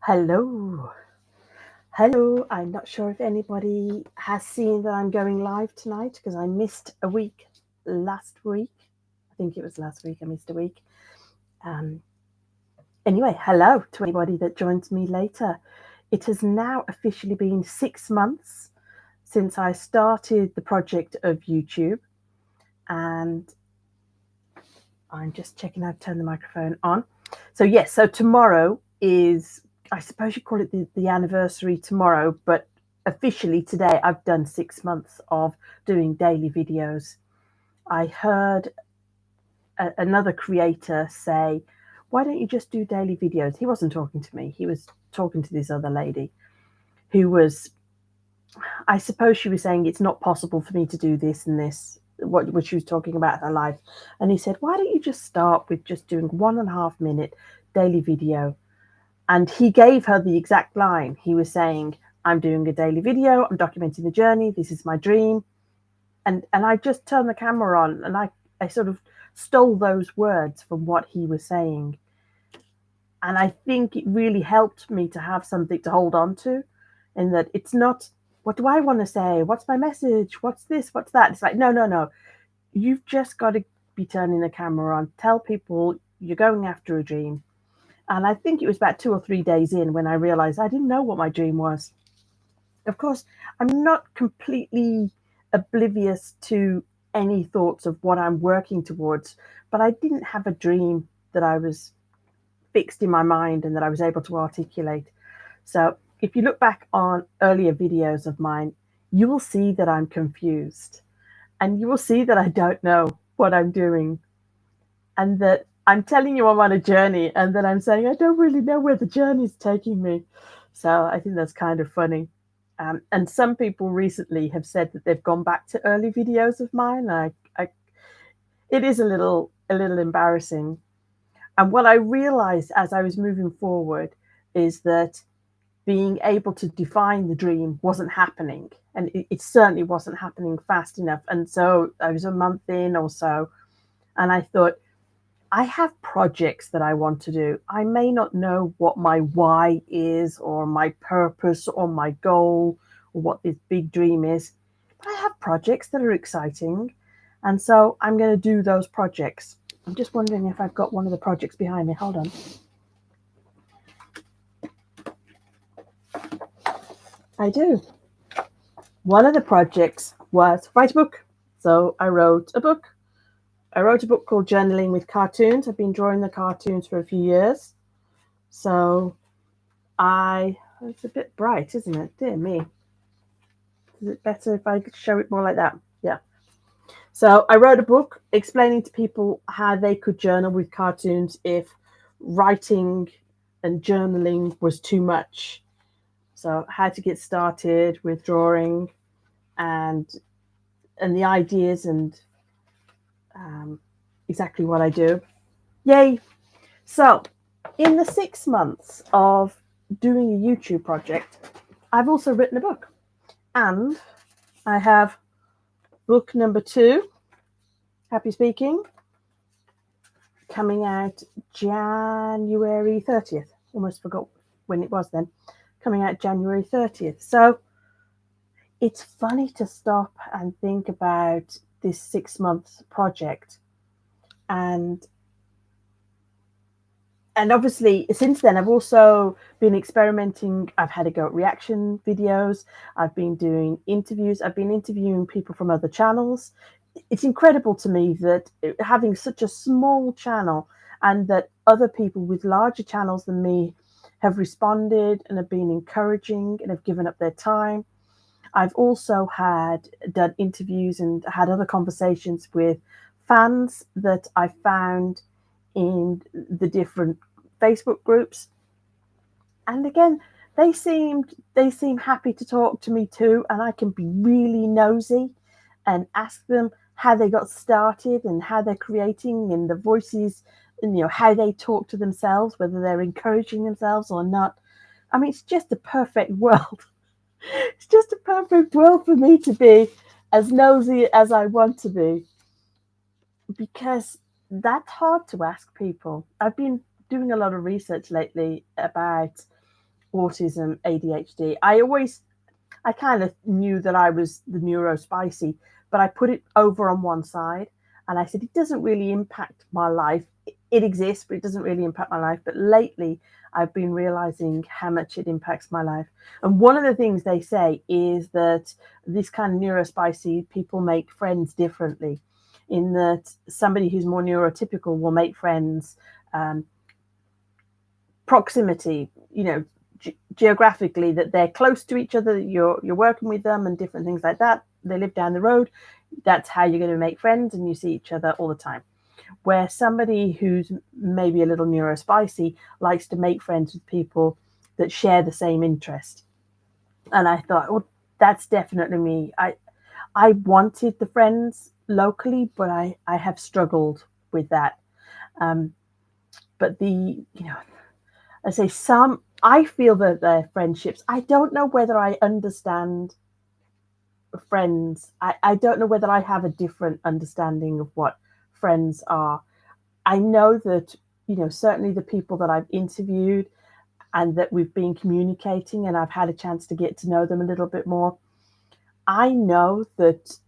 Hello. Hello. I'm not sure if anybody has seen that I'm going live tonight because I missed a week last week. I think it was last week I missed a week. Um, anyway, hello to anybody that joins me later. It has now officially been 6 months since I started the project of YouTube, and I'm just checking how to turn the microphone on. So tomorrow is, I suppose you call it the anniversary tomorrow, but officially today I've done 6 months of doing daily videos. I heard another creator say, why don't you just do daily videos? He wasn't talking to me, he was talking to this other lady who was, I suppose she was saying it's not possible for me to do this and this, what she was talking about her life. And he said, why don't you just start with just doing 1.5 minute daily video? And he gave her the exact line. He was saying, I'm doing a daily video, I'm documenting the journey, this is my dream. And I just turned the camera on and I sort of stole those words from what he was saying. And I think it really helped me to have something to hold on to, in that it's not, what do I want to say? What's my message? What's this? What's that? It's like, no. You've just got to be turning the camera on. Tell people you're going after a dream. And I think it was about 2 or 3 days in when I realized I didn't know what my dream was. Of course, I'm not completely oblivious to any thoughts of what I'm working towards, but I didn't have a dream that I was fixed in my mind and that I was able to articulate. So if you look back on earlier videos of mine, you will see that I'm confused and you will see that I don't know what I'm doing, and that I'm telling you I'm on a journey and then I'm saying I don't really know where the journey is taking me. So I think that's kind of funny. And some people recently have said that they've gone back to early videos of mine. It is a little embarrassing. And what I realized as I was moving forward is that being able to define the dream wasn't happening. And it certainly wasn't happening fast enough. And so I was a month in or so, and I thought, I have projects that I want to do. I may not know what my why is, or my purpose, or my goal, or what this big dream is, but I have projects that are exciting. And so I'm going to do those projects. I'm just wondering if I've got one of the projects behind me. Hold on. I do. One of the projects was write a book. So I wrote a book. I wrote a book called Journaling with Cartoons. I've been drawing the cartoons for a few years. So it's a bit bright, isn't it? Dear me. Is it better if I show it more like that? Yeah. So I wrote a book explaining to people how they could journal with cartoons if writing and journaling was too much. So how to get started with drawing, and the ideas, and exactly what I do. Yay! So in the 6 months of doing a YouTube project, I've also written a book, and I have book number 2, Happy Speaking, coming out January 30th. Almost forgot when it was then. Coming out January 30th. So it's funny to stop and think about this 6 month project. And obviously since then I've also been experimenting. I've had a go at reaction videos, I've been doing interviews, I've been interviewing people from other channels. It's incredible to me that having such a small channel, and that other people with larger channels than me have responded and have been encouraging and have given up their time. I've also done interviews and had other conversations with fans that I found in the different Facebook groups. And again, they seem happy to talk to me too, and I can be really nosy and ask them how they got started and how they're creating, and the voices, and how they talk to themselves, whether they're encouraging themselves or not. I mean, it's just a perfect world. It's just a perfect world for me to be as nosy as I want to be, because that's hard to ask people. I've been doing a lot of research lately about autism, ADHD. I kind of knew that I was the neurospicy, but I put it over on one side and I said, it doesn't really impact my life. It exists, but it doesn't really impact my life. But lately, I've been realizing how much it impacts my life. And one of the things they say is that this kind of neurospicy people make friends differently, in that somebody who's more neurotypical will make friends proximity, geographically, that they're close to each other, you're working with them and different things like that. They live down the road. That's how you're going to make friends, and you see each other all the time. Where somebody who's maybe a little neurospicy likes to make friends with people that share the same interest. And I thought, well, that's definitely me. I wanted the friends locally, but I have struggled with that. But I feel that they're friendships. I don't know whether I understand friends. I don't know whether I have a different understanding of what friends are. I know that, certainly the people that I've interviewed and that we've been communicating and I've had a chance to get to know them a little bit more. I know that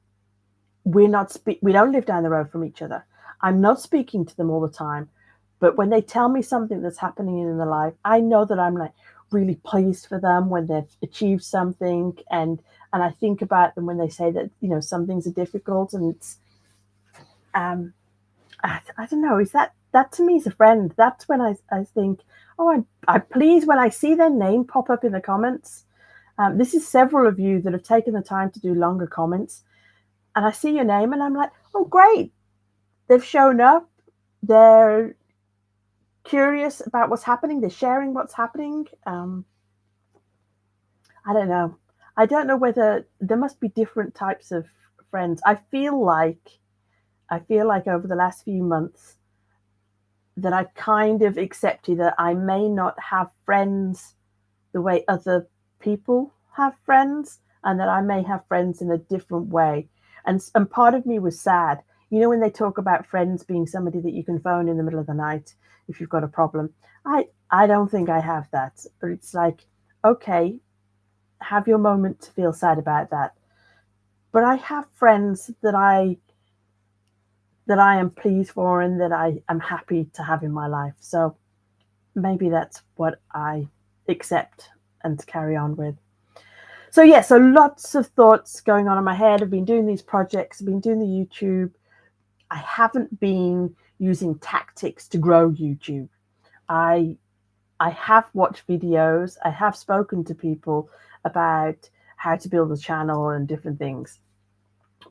we don't live down the road from each other. I'm not speaking to them all the time, but when they tell me something that's happening in their life, I know that I'm like really pleased for them when they've achieved something, and I think about them when they say that some things are difficult, and it's I don't know, is that to me is a friend. That's when I think, oh, I'm pleased when I see their name pop up in the comments. This is several of you that have taken the time to do longer comments, and I see your name and I'm like, oh, great. They've shown up. They're curious about what's happening. They're sharing what's happening. I don't know. I don't know whether there must be different types of friends. I feel like over the last few months that I kind of accepted that I may not have friends the way other people have friends, and that I may have friends in a different way. And part of me was sad. When they talk about friends being somebody that you can phone in the middle of the night if you've got a problem. I don't think I have that. But it's like, okay, have your moment to feel sad about that. But I have friends that I am pleased for and that I am happy to have in my life. So maybe that's what I accept and carry on with. So yeah, so lots of thoughts going on in my head. I've been doing these projects, I've been doing the YouTube. I haven't been using tactics to grow YouTube. I have watched videos. I have spoken to people about how to build a channel and different things.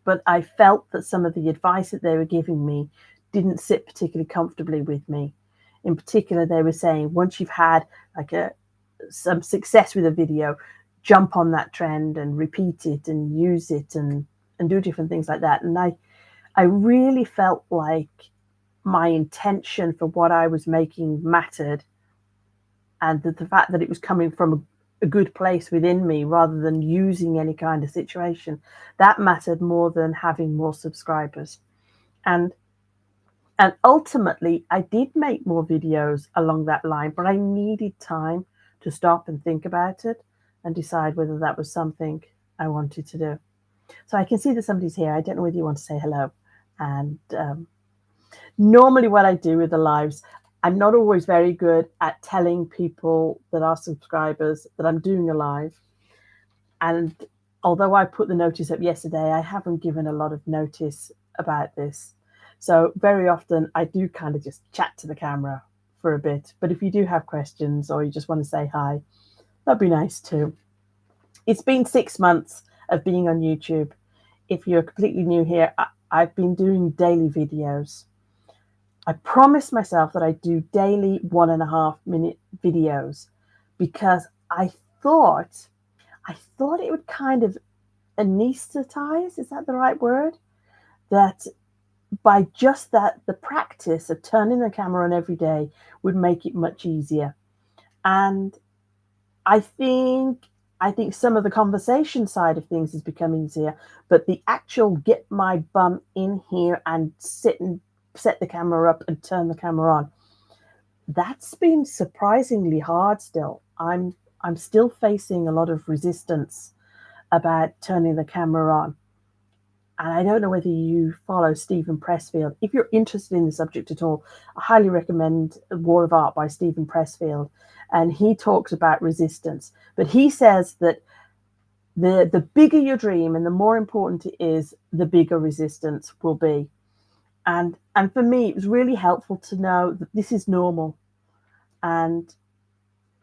But I felt that some of the advice that they were giving me didn't sit particularly comfortably with me. In particular, they were saying, once you've had like some success with a video, jump on that trend and repeat it and use it and do different things like that. And I really felt like my intention for what I was making mattered, and that the fact that it was coming from a good place within me rather than using any kind of situation, that mattered more than having more subscribers. And ultimately, I did make more videos along that line, but I needed time to stop and think about it and decide whether that was something I wanted to do. So I can see that somebody's here. I don't know whether you want to say hello. And normally what I do with the lives, I'm not always very good at telling people that are subscribers that I'm doing a live. And although I put the notice up yesterday, I haven't given a lot of notice about this. So very often I do kind of just chat to the camera for a bit. But if you do have questions or you just want to say hi, that'd be nice too. It's been 6 months of being on YouTube. If you're completely new here, I've been doing daily videos. I promised myself that I'd do daily 1.5 minute videos because I thought it would kind of anesthetize, is that the right word? That by just that, the practice of turning the camera on every day would make it much easier. And I think some of the conversation side of things has become easier, but the actual get my bum in here and sit and set the camera up and turn the camera on, that's been surprisingly hard still. I'm I'm still facing a lot of resistance about turning the camera on. And I don't know whether you follow Stephen Pressfield. If you're interested in the subject at all, I highly recommend War of Art by Stephen Pressfield. And he talks about resistance. But he says that the bigger your dream and the more important it is, the bigger resistance will be. And for me, it was really helpful to know that this is normal, and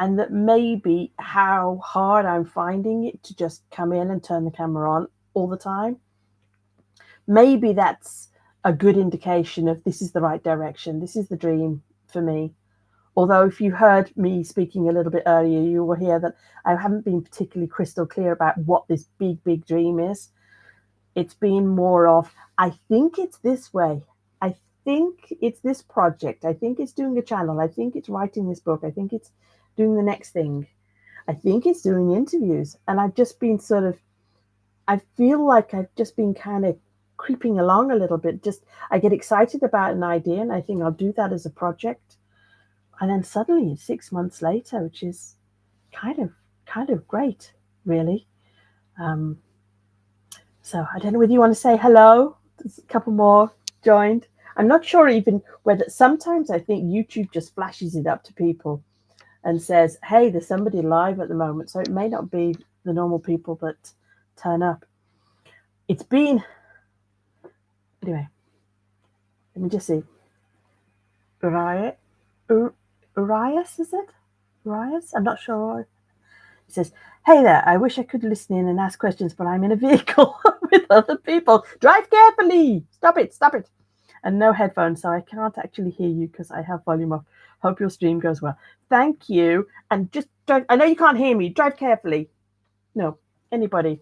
that maybe how hard I'm finding it to just come in and turn the camera on all the time, maybe that's a good indication of this is the right direction. This is the dream for me. Although if you heard me speaking a little bit earlier, you will hear that I haven't been particularly crystal clear about what this big dream is. It's been more of, I think it's this way. I think it's this project. I think it's doing a channel. I think it's writing this book. I think it's doing the next thing. I think it's doing interviews. And I've just been sort of, I feel like I've just been kind of creeping along a little bit. Just, I get excited about an idea and I think I'll do that as a project. And then suddenly it's 6 months later, which is kind of great, really. So I don't know whether you want to say hello. There's a couple more joined. I'm not sure even whether, sometimes I think YouTube just flashes it up to people and says, hey, there's somebody live at the moment. So it may not be the normal people that turn up. It's been, anyway, let me just see. Urias, is it? Urias? I'm not sure. He says, hey there, I wish I could listen in and ask questions, but I'm in a vehicle with other people. Drive carefully. Stop it. And no headphones, so I can't actually hear you because I have volume off. Hope your stream goes well. Thank you. And just drive. I know you can't hear me. Drive carefully. No, anybody.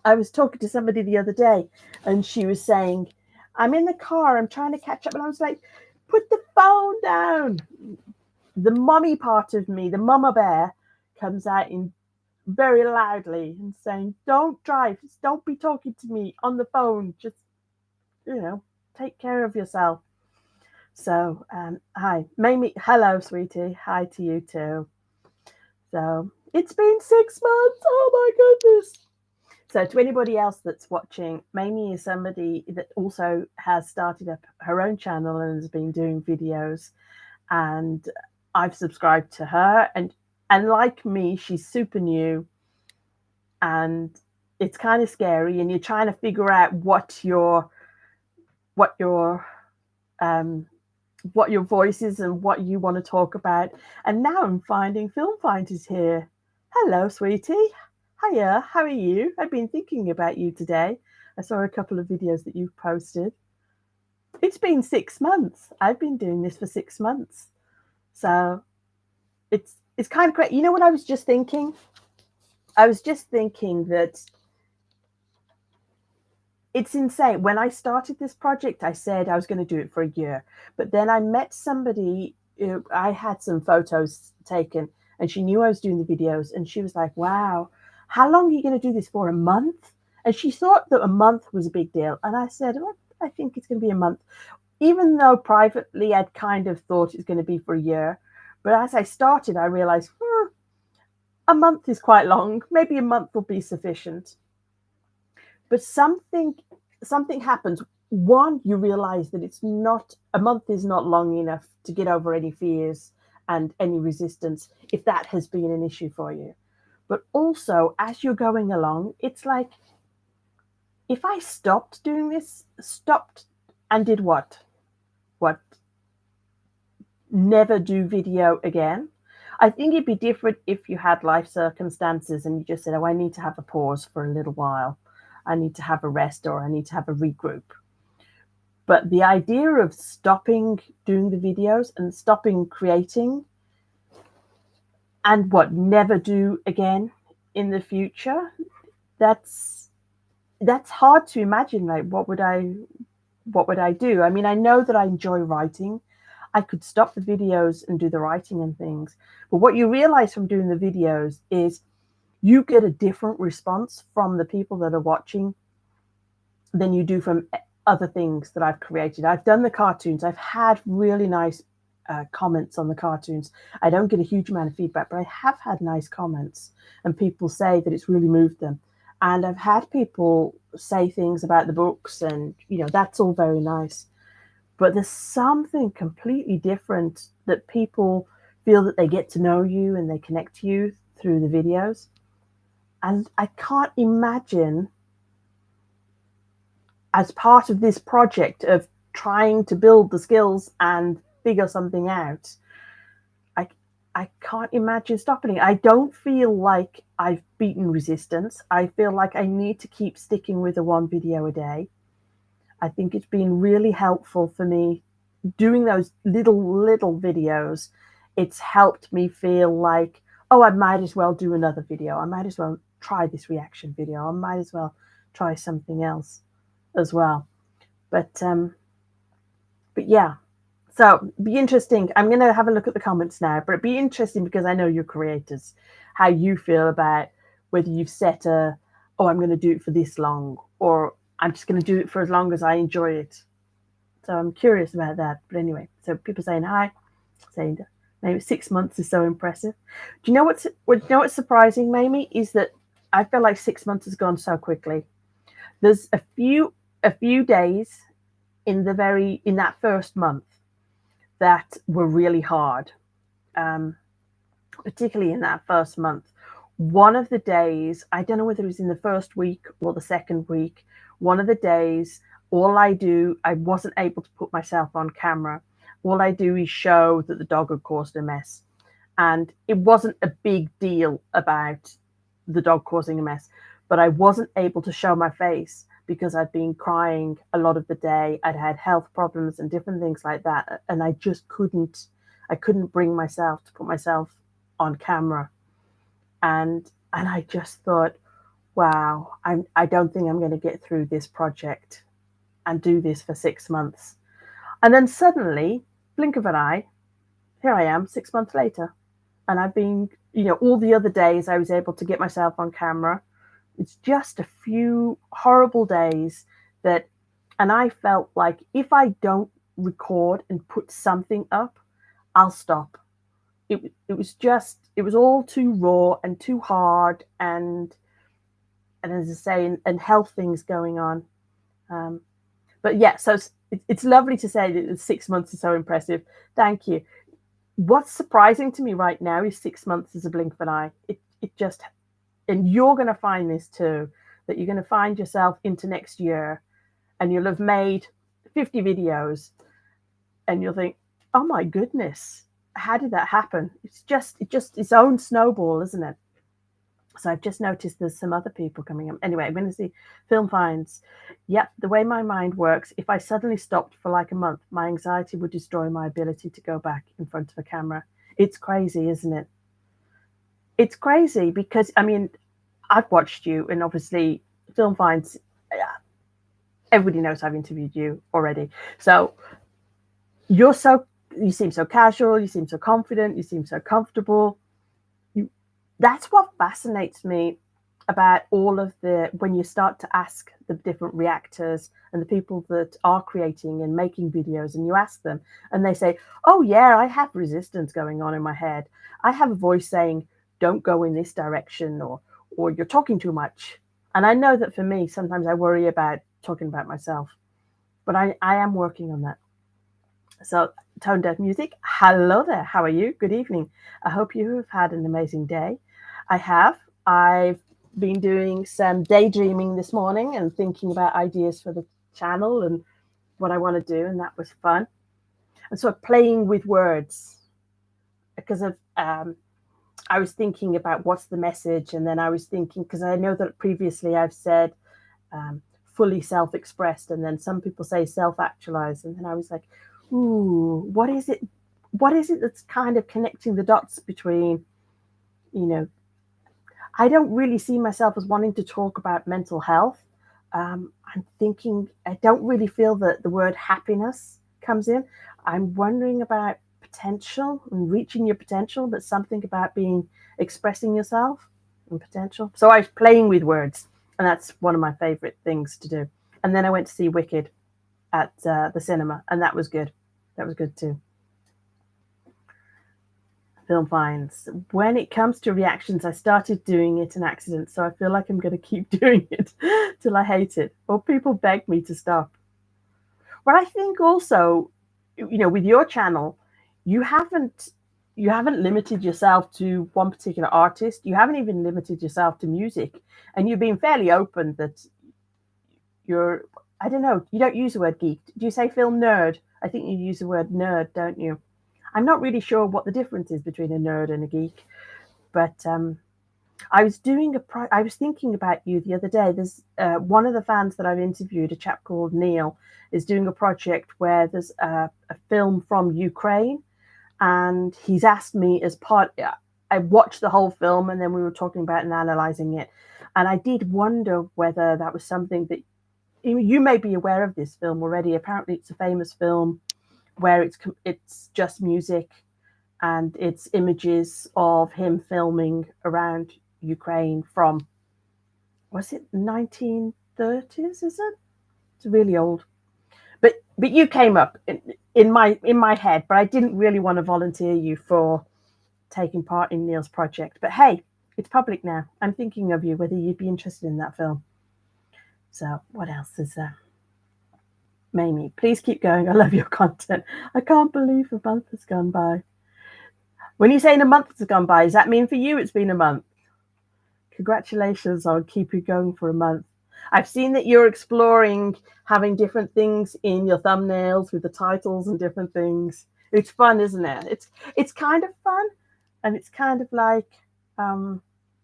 I was talking to somebody the other day and she was saying, I'm in the car, I'm trying to catch up. And I was like, put the phone down. The mommy part of me, the mama bear, comes out in very loudly and saying, don't drive. Don't be talking to me on the phone. Just, take care of yourself. So, hi, Mamie. Hello, sweetie. Hi to you too. So, it's been 6 months. Oh my goodness. So, to anybody else that's watching, Mamie is somebody that also has started up her own channel and has been doing videos. And I've subscribed to her. And like me, she's super new. And it's kind of scary. And you're trying to figure out what your voice is and what you want to talk about. And now I'm finding Film Finders here. Hello, sweetie. Hiya, how are you? I've been thinking about you today. I saw a couple of videos that you've posted. It's been 6 months. I've been doing this for 6 months. So it's kind of great. You know what I was just thinking? I was just thinking that it's insane. When I started this project, I said I was going to do it for a year. But then I met somebody, I had some photos taken, and she knew I was doing the videos. And she was like, wow, how long are you going to do this for? A month? And she thought that a month was a big deal. And I said, well, I think it's going to be a month. Even though privately I'd kind of thought it was going to be for a year. But as I started, I realized, a month is quite long. Maybe a month will be sufficient. But something happens. One, you realize that it's not, a month is not long enough to get over any fears and any resistance, if that has been an issue for you. But also, as you're going along, it's like, if I stopped doing this, and did what? Never do video again. I think it'd be different if you had life circumstances and you just said, oh, I need to have a pause for a little while. I need to have a rest, or I need to have a regroup. But the idea of stopping doing the videos and stopping creating and never do again in the future, that's hard to imagine. Like, what would I do? I mean, I know that I enjoy writing. I could stop the videos and do the writing and things. But what you realize from doing the videos is you get a different response from the people that are watching than you do from other things that I've created. I've done the cartoons. I've had really nice comments on the cartoons. I don't get a huge amount of feedback, but I have had nice comments, and people say that it's really moved them. And I've had people say things about the books, and that's all very nice. But there's something completely different that people feel that they get to know you and they connect to you through the videos. And I can't imagine, as part of this project of trying to build the skills and figure something out, I can't imagine stopping it. I don't feel like I've beaten resistance. I feel like I need to keep sticking with the one video a day. I think it's been really helpful for me doing those little videos. It's helped me feel like, oh, I might as well do another video. I might as well try this reaction video. I might as well try something else as well. But yeah. So it'd be interesting. I'm going to have a look at the comments now, but it'd be interesting because I know you're creators, how you feel about whether you've set oh, I'm going to do it for this long, or I'm just going to do it for as long as I enjoy it. So I'm curious about that. But anyway, so people saying hi, saying maybe 6 months is so impressive. Do you know what's surprising, Mamie, is that I feel like 6 months has gone so quickly. There's a few days in that first month that were really hard, particularly in that first month. One of the days, I don't know whether it was in the first week or the second week, one of the days, I wasn't able to put myself on camera. All I do is show that the dog had caused a mess. And it wasn't a big deal about the dog causing a mess, but I wasn't able to show my face because I'd been crying a lot of the day. I'd had health problems and different things like that. And I just couldn't bring myself to put myself on camera. And I just thought, wow, I don't think I'm going to get through this project and do this for 6 months. And then suddenly, blink of an eye, here I am 6 months later. And I've been, all the other days I was able to get myself on camera. It's just a few horrible days and I felt like if I don't record and put something up, I'll stop. It was all too raw and too hard, and as I say, and health things going on. But yeah, so it's lovely to say that 6 months is so impressive. Thank you. What's surprising to me right now is 6 months is a blink of an eye. It just, and you're going to find this too, that you're going to find yourself into next year and you'll have made 50 videos and you'll think, oh my goodness, how did that happen? It's just its own snowball, isn't it? So I've just noticed there's some other people coming up. Anyway, I'm going to see Film Finds. Yep, the way my mind works, if I suddenly stopped for like a month, my anxiety would destroy my ability to go back in front of a camera. It's crazy, isn't it? It's crazy because, I mean, I've watched you, and obviously Film Finds, everybody knows I've interviewed you already. So you seem so casual, you seem so confident, you seem so comfortable. That's what fascinates me about all of when you start to ask the different reactors and the people that are creating and making videos, and you ask them and they say, oh yeah, I have resistance going on in my head. I have a voice saying, don't go in this direction, or you're talking too much. And I know that for me, sometimes I worry about talking about myself, but I am working on that. So Tone Deaf Music, hello there. How are you? Good evening. I hope you have had an amazing day. I have. I've been doing some daydreaming this morning and thinking about ideas for the channel and what I want to do, and that was fun. And so playing with words because of I was thinking about what's the message, and then I was thinking, because I know that previously I've said fully self-expressed, and then some people say self-actualized, and then I was like, ooh, what is it that's kind of connecting the dots between, I don't really see myself as wanting to talk about mental health. I'm thinking, I don't really feel that the word happiness comes in. I'm wondering about potential and reaching your potential, but something about expressing yourself and potential. So I was playing with words, and that's one of my favorite things to do. And then I went to see Wicked at the cinema, and that was good. That was good too. Film finds. When it comes to reactions, I started doing it in accident, so I feel like I'm going to keep doing it till I hate it, or people beg me to stop. But I think also, with your channel, you haven't you haven't limited yourself to one particular artist. You haven't even limited yourself to music, and you've been fairly open that you're. I don't know. You don't use the word geek. Do you say film nerd? I think you use the word nerd, don't you? I'm not really sure what the difference is between a nerd and a geek, but I was thinking about you the other day. There's one of the fans that I've interviewed, a chap called Neil, is doing a project where there's a film from Ukraine, and he's asked me as part. I watched the whole film, and then we were talking about and analysing it, and I did wonder whether that was something that you may be aware of this film already. Apparently, it's a famous film where it's just music and it's images of him filming around Ukraine from, was it 1930s? Is it? It's really old. But you came up in my head, but I didn't really want to volunteer you for taking part in Neil's project. But hey, it's public now. I'm thinking of you, whether you'd be interested in that film. So what else is there? Mamie, please keep going. I love your content. I can't believe a month has gone by. When you're saying a month has gone by, does that mean for you it's been a month? Congratulations on keeping going for a month. I've seen that you're exploring having different things in your thumbnails with the titles and different things. It's fun, isn't it? It's kind of fun, and it's kind of like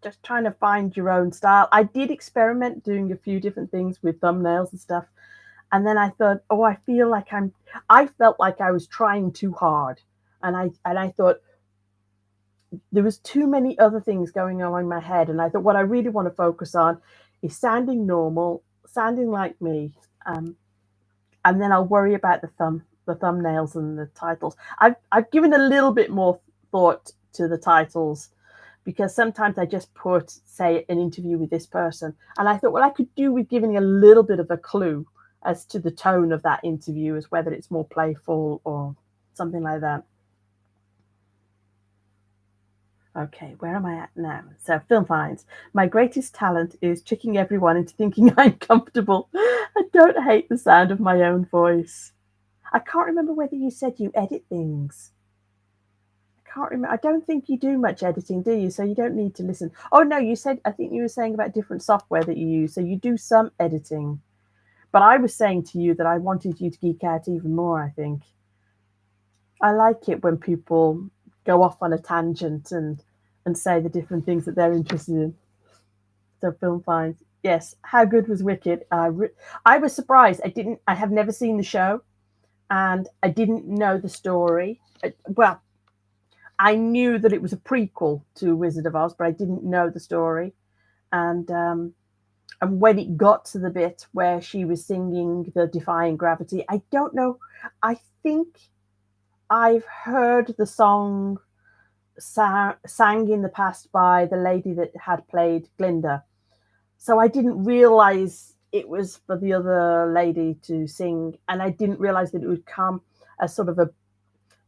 just trying to find your own style. I did experiment doing a few different things with thumbnails and stuff, and then I thought, oh, I felt like I was trying too hard, and I thought there was too many other things going on in my head, and I thought what I really want to focus on is sounding normal, sounding like me, and then I'll worry about the thumbnails and the titles. I've given a little bit more thought to the titles, because sometimes I just put, say, an interview with this person, and I thought what I could do with giving a little bit of a clue as to the tone of that interview, as whether it's more playful or something like that. Okay, where am I at now? So, film finds. My greatest talent is tricking everyone into thinking I'm comfortable. I don't hate the sound of my own voice. I can't remember whether you said you edit things. I can't remember. I don't think you do much editing, do you? So you don't need to listen. Oh, no, you said, I think you were saying about different software that you use. So you do some editing. But I was saying to you that I wanted you to geek out even more, I think. I like it when people go off on a tangent and say the different things that they're interested in. So film finds. Yes, how good was Wicked? I was surprised. I have never seen the show, and I didn't know the story. Well, I knew that it was a prequel to Wizard of Oz, but I didn't know the story. And when it got to the bit where she was singing the Defying Gravity, I don't know. I think I've heard the song sang in the past by the lady that had played Glinda. So I didn't realize it was for the other lady to sing, and I didn't realize that it would come as sort of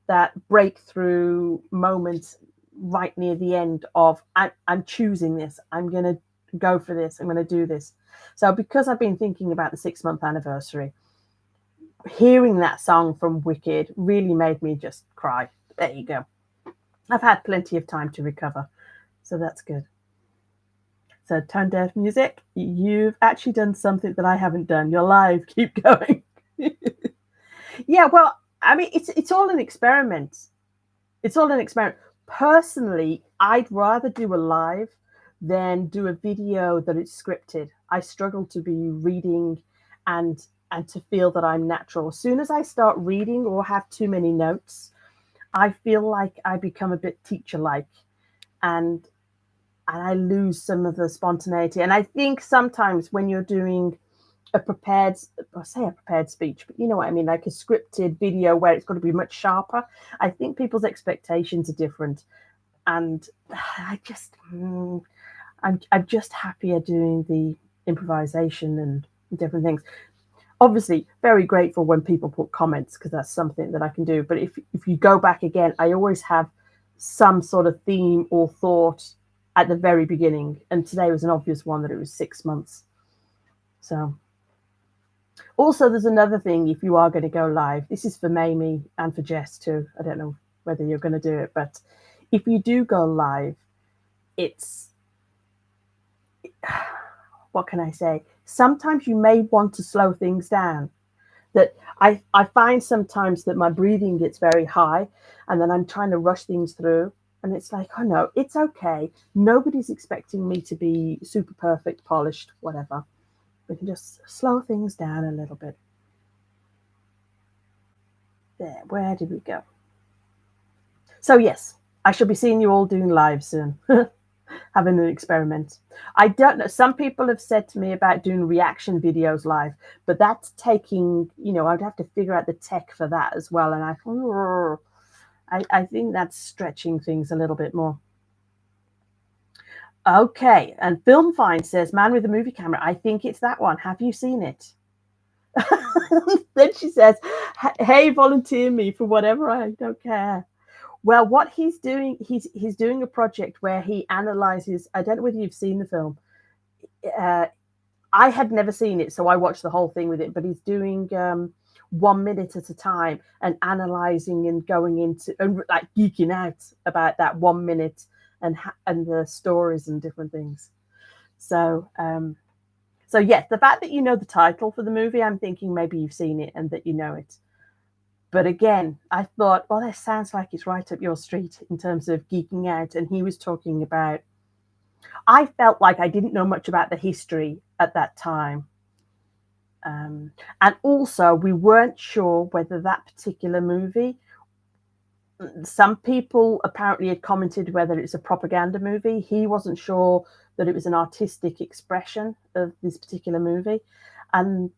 that breakthrough moment right near the end of I'm choosing this. I'm going to go for this. I'm going to do this. So because I've been thinking about the 6-month anniversary, hearing that song from Wicked really made me just cry. There you go. I've had plenty of time to recover, so that's good. So tone deaf music, you've actually done something that I haven't done. You're live. Keep going. Yeah, well, I mean, it's all an experiment. It's all an experiment. Personally, I'd rather do a live than do a video that is scripted. I struggle to be reading and to feel that I'm natural. As soon as I start reading or have too many notes, I feel like I become a bit teacher-like, and I lose some of the spontaneity. And I think sometimes when you're doing a prepared, I say a prepared speech, but you know what I mean, like a scripted video where it's got to be much sharper, I think people's expectations are different. And I'm just happier doing the improvisation and different things. Obviously, very grateful when people put comments, because that's something that I can do. But if you go back again, I always have some sort of theme or thought at the very beginning. And today was an obvious one that it was 6 months. So, also, there's another thing if you are going to go live. This is for Mamie and for Jess too. I don't know whether you're going to do it, but if you do go live, it's what can I say? Sometimes you may want to slow things down. That I find sometimes that my breathing gets very high and then I'm trying to rush things through. And it's like, oh no, it's okay. Nobody's expecting me to be super perfect, polished, whatever. We can just slow things down a little bit. There, where did we go? So, yes, I shall be seeing you all doing live soon, having an experiment. I don't know. Some people have said to me about doing reaction videos live, but that's taking, I'd have to figure out the tech for that as well. And I think that's stretching things a little bit more. Okay. And Film Find says, Man with a Movie Camera. I think it's that one. Have you seen it? Then she says, hey, volunteer me for whatever. I don't care. Well, what he's doing, he's doing a project where he analyzes. I don't know whether you've seen the film. I had never seen it, so I watched the whole thing with it. But he's doing 1 minute at a time and analyzing and going into and like geeking out about that 1 minute and the stories and different things. So, so yes, the fact that you know the title for the movie, I'm thinking maybe you've seen it and that you know it. But again, I thought, well, that sounds like it's right up your street in terms of geeking out. And he was talking about, I felt like I didn't know much about the history at that time. And also, we weren't sure whether that particular movie, some people apparently had commented whether it's a propaganda movie. He wasn't sure that it was an artistic expression of this particular movie. And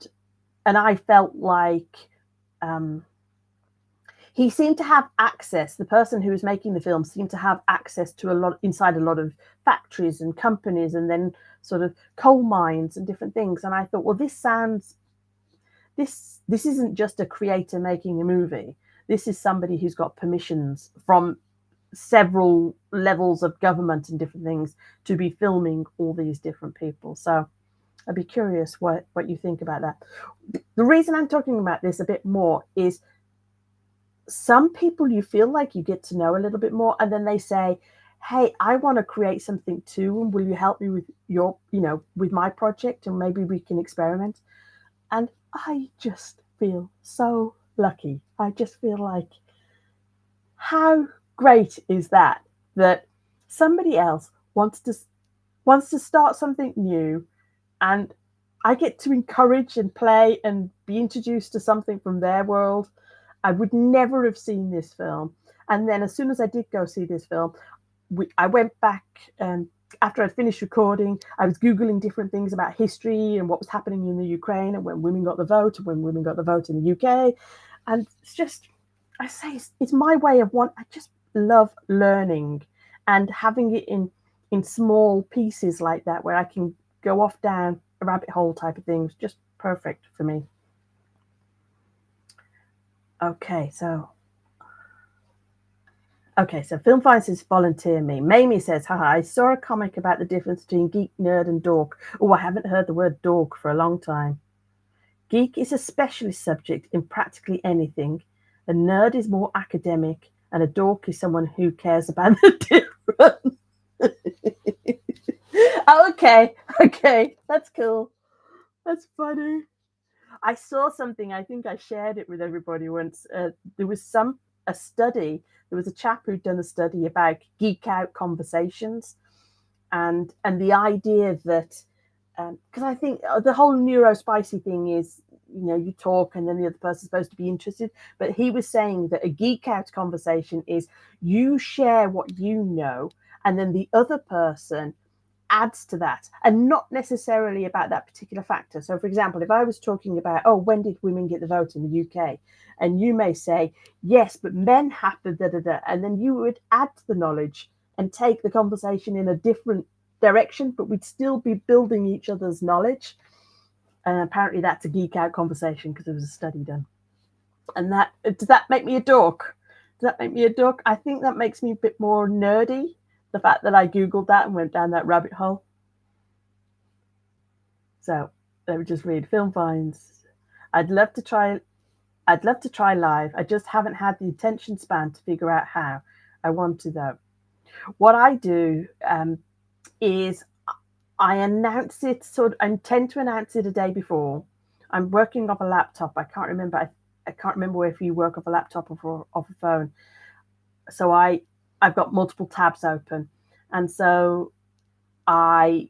I felt like he seemed to have access. The person who was making the film seemed to have access to inside a lot of factories and companies, and then sort of coal mines and different things. And I thought, well, this isn't just a creator making a movie. This is somebody who's got permissions from several levels of government and different things to be filming all these different people. So I'd be curious what you think about that. The reason I'm talking about this a bit more is some people you feel like you get to know a little bit more, and then they say, hey, I want to create something too, and will you help me with with my project, and maybe we can experiment. And I just feel so lucky. I just feel like, how great is that somebody else wants to start something new, and I get to encourage and play and be introduced to something from their world. I would never have seen this film. And then as soon as I did go see this film, I went back after I'd finished recording, I was Googling different things about history and what was happening in the Ukraine and when women got the vote and when women got the vote in the UK. And it's just, I say, it's my way of I just love learning and having it in small pieces like that, where I can go off down a rabbit hole type of things. Just perfect for me. Okay, so Film Find says, volunteer me. Mamie says, haha, I saw a comic about the difference between geek, nerd, and dork. Oh, I haven't heard the word dork for a long time. Geek is a specialist subject in practically anything. A nerd is more academic, and a dork is someone who cares about the difference. Okay, that's cool. That's funny. I saw something, I think I shared it with everybody once. There was a study, there was a chap who'd done a study about geek out conversations, and the idea that, because I think the whole neurospicy thing is, you talk and then the other person's supposed to be interested. But he was saying that a geek out conversation is you share what you know, and then the other person adds to that, and not necessarily about that particular factor. So, for example, if I was talking about, oh, when did women get the vote in the UK? And you may say, yes, but men have to da-da-da. And then you would add to the knowledge and take the conversation in a different direction, but we'd still be building each other's knowledge. And apparently that's a geek out conversation because there was a study done. And does that make me a dork? Does that make me a duck? I think that makes me a bit more nerdy. The fact that I Googled that and went down that rabbit hole. So let me just read film finds. I'd love to try. I'd love to try live. I just haven't had the attention span to figure out how. I want to though. What I do is I announce it I tend to announce it a day before. I'm working off a laptop. I can't remember. I can't remember if you work off a laptop or off a phone. So I've got multiple tabs open, and so I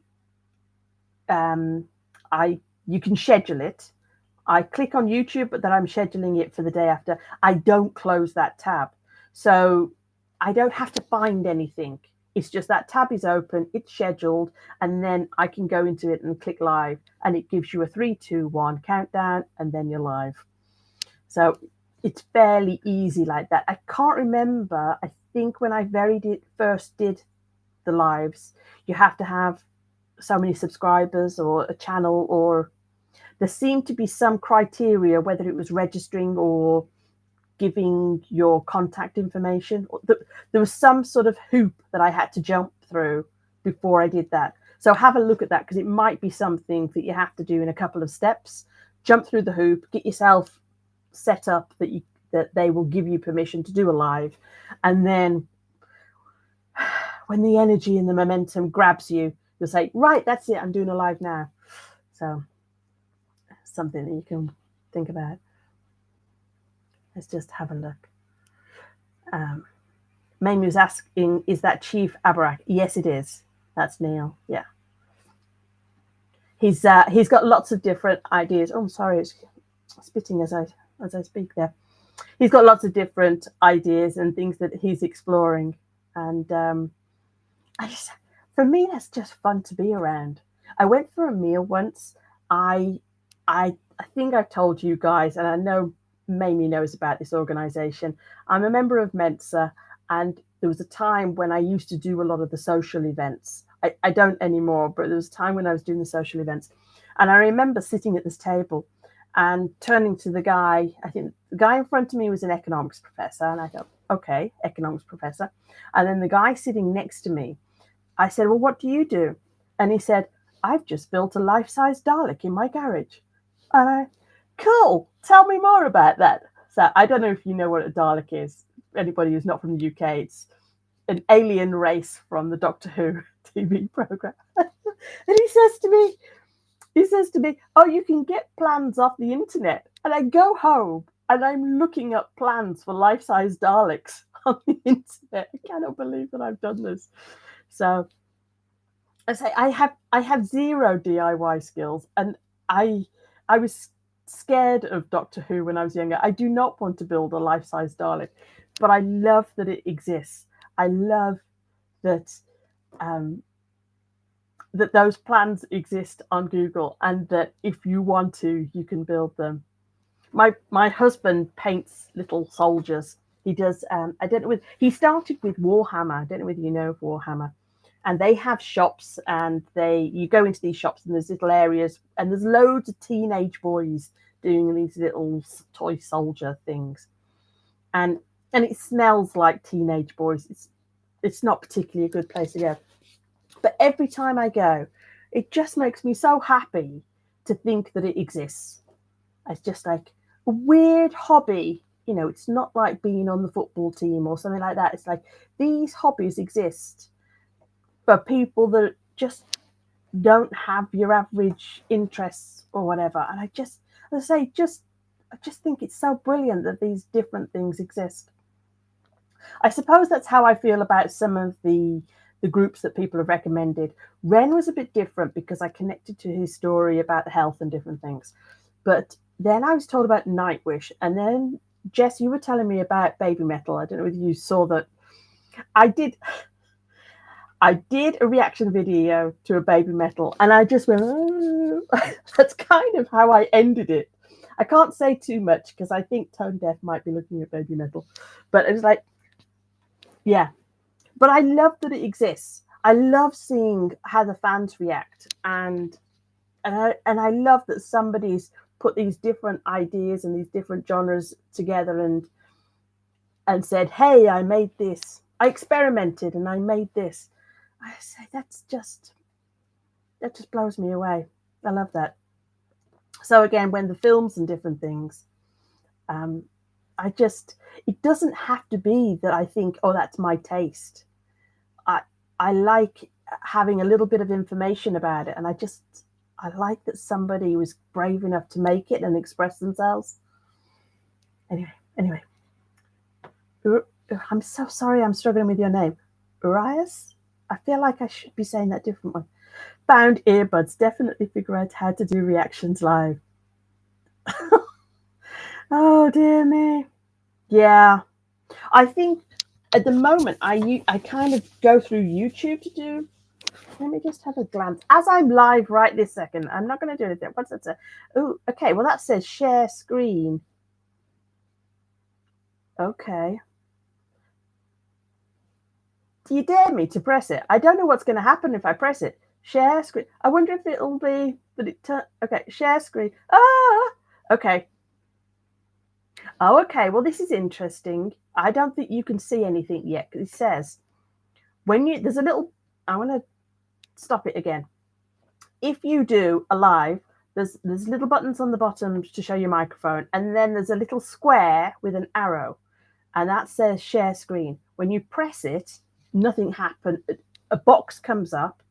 I you can schedule it. I click on YouTube, but then I'm scheduling it for the day after. I don't close that tab, so I don't have to find anything. It's just that tab is open, it's scheduled, and then I can go into it and click live, and it gives you a 3, 2, 1 countdown, and then you're live. So it's fairly easy like that. I can't remember. I think when I first did the lives, you have to have so many subscribers or a channel, or there seemed to be some criteria, whether it was registering or giving your contact information. There was some sort of hoop that I had to jump through before I did that. So have a look at that, because it might be something that you have to do in a couple of steps. Jump through the hoop, get yourself set up that they will give you permission to do a live, and then when the energy and the momentum grabs you, you'll say, right, that's it, I'm doing a live now. So something that you can think about. Let's just have a look. Mamie was asking, is that Chief Abarak? Yes, it is. That's Neil. Yeah. He's got lots of different ideas. Oh, I'm sorry, it's spitting as I speak there. He's got lots of different ideas and things that he's exploring, and for me, that's just fun to be around. I went for a meal once. I think I've told you guys, and I know Mamie knows about this organization. I'm a member of Mensa, and there was a time when I used to do a lot of the social events. I don't anymore, but there was a time when I was doing the social events. And I remember sitting at this table and turning to the guy. I think the guy in front of me was an economics professor. And I thought, okay, economics professor. And then the guy sitting next to me, I said, well, what do you do? And he said, I've just built a life-size Dalek in my garage. Cool. Tell me more about that. So I don't know if you know what a Dalek is. Anybody who's not from the UK, it's an alien race from the Doctor Who TV program. And he says to me, oh, you can get plans off the internet. And I go home and I'm looking up plans for life-size Daleks on the internet. I cannot believe that I've done this. So I say I have zero DIY skills, and I was scared of Doctor Who when I was younger. I do not want to build a life-size Dalek, but I love that it exists. I love that that those plans exist on Google, and that if you want to, you can build them. My husband paints little soldiers. He does. I don't know. He started with Warhammer. I don't know whether you know of Warhammer. And they have shops, and you go into these shops, and there's little areas, and there's loads of teenage boys doing these little toy soldier things, and it smells like teenage boys. It's not particularly a good place to go, but every time I go, it just makes me so happy to think that it exists. It's just like a weird hobby. You know, it's not like being on the football team or something like that. It's like these hobbies exist for people that just don't have your average interests or whatever. And I just think it's so brilliant that these different things exist. I suppose that's how I feel about some of the groups that people have recommended. Ren was a bit different because I connected to his story about health and different things. But then I was told about Nightwish, and then Jess, you were telling me about Baby Metal. I don't know whether you saw that. I did a reaction video to a Baby Metal, and I just went, oh. That's kind of how I ended it. I can't say too much because I think Tone Deaf might be looking at Baby Metal, but it was like, yeah. But I love that it exists. I love seeing how the fans react, and I love that somebody's put these different ideas and these different genres together, and and said, hey, I made this. I experimented and I made this. I say that just blows me away. I love that. So again, when the films and different things, it doesn't have to be that I think, oh, that's my taste. I like having a little bit of information about it, and I like that somebody was brave enough to make it and express themselves. Anyway, I'm so sorry I'm struggling with your name. Urias? I feel like I should be saying that different one. Found earbuds. Definitely figure out how to do reactions live. Oh, dear me. Yeah. I think at the moment I kind of go through YouTube to do. Let me just have a glance. As I'm live right this second, I'm not going to do anything. What's that say? Oh, okay. Well, that says share screen. Okay. Do you dare me to press it? I don't know what's going to happen if I press it. Share screen. I wonder if it'll be that it. Okay, share screen. Ah. Okay. Oh, okay. Well, this is interesting. I don't think you can see anything yet. It says when you there's a little. I want to stop it again. If you do a live, there's little buttons on the bottom to show your microphone, and then there's a little square with an arrow, and that says share screen. When you press it, nothing happens. A box comes up,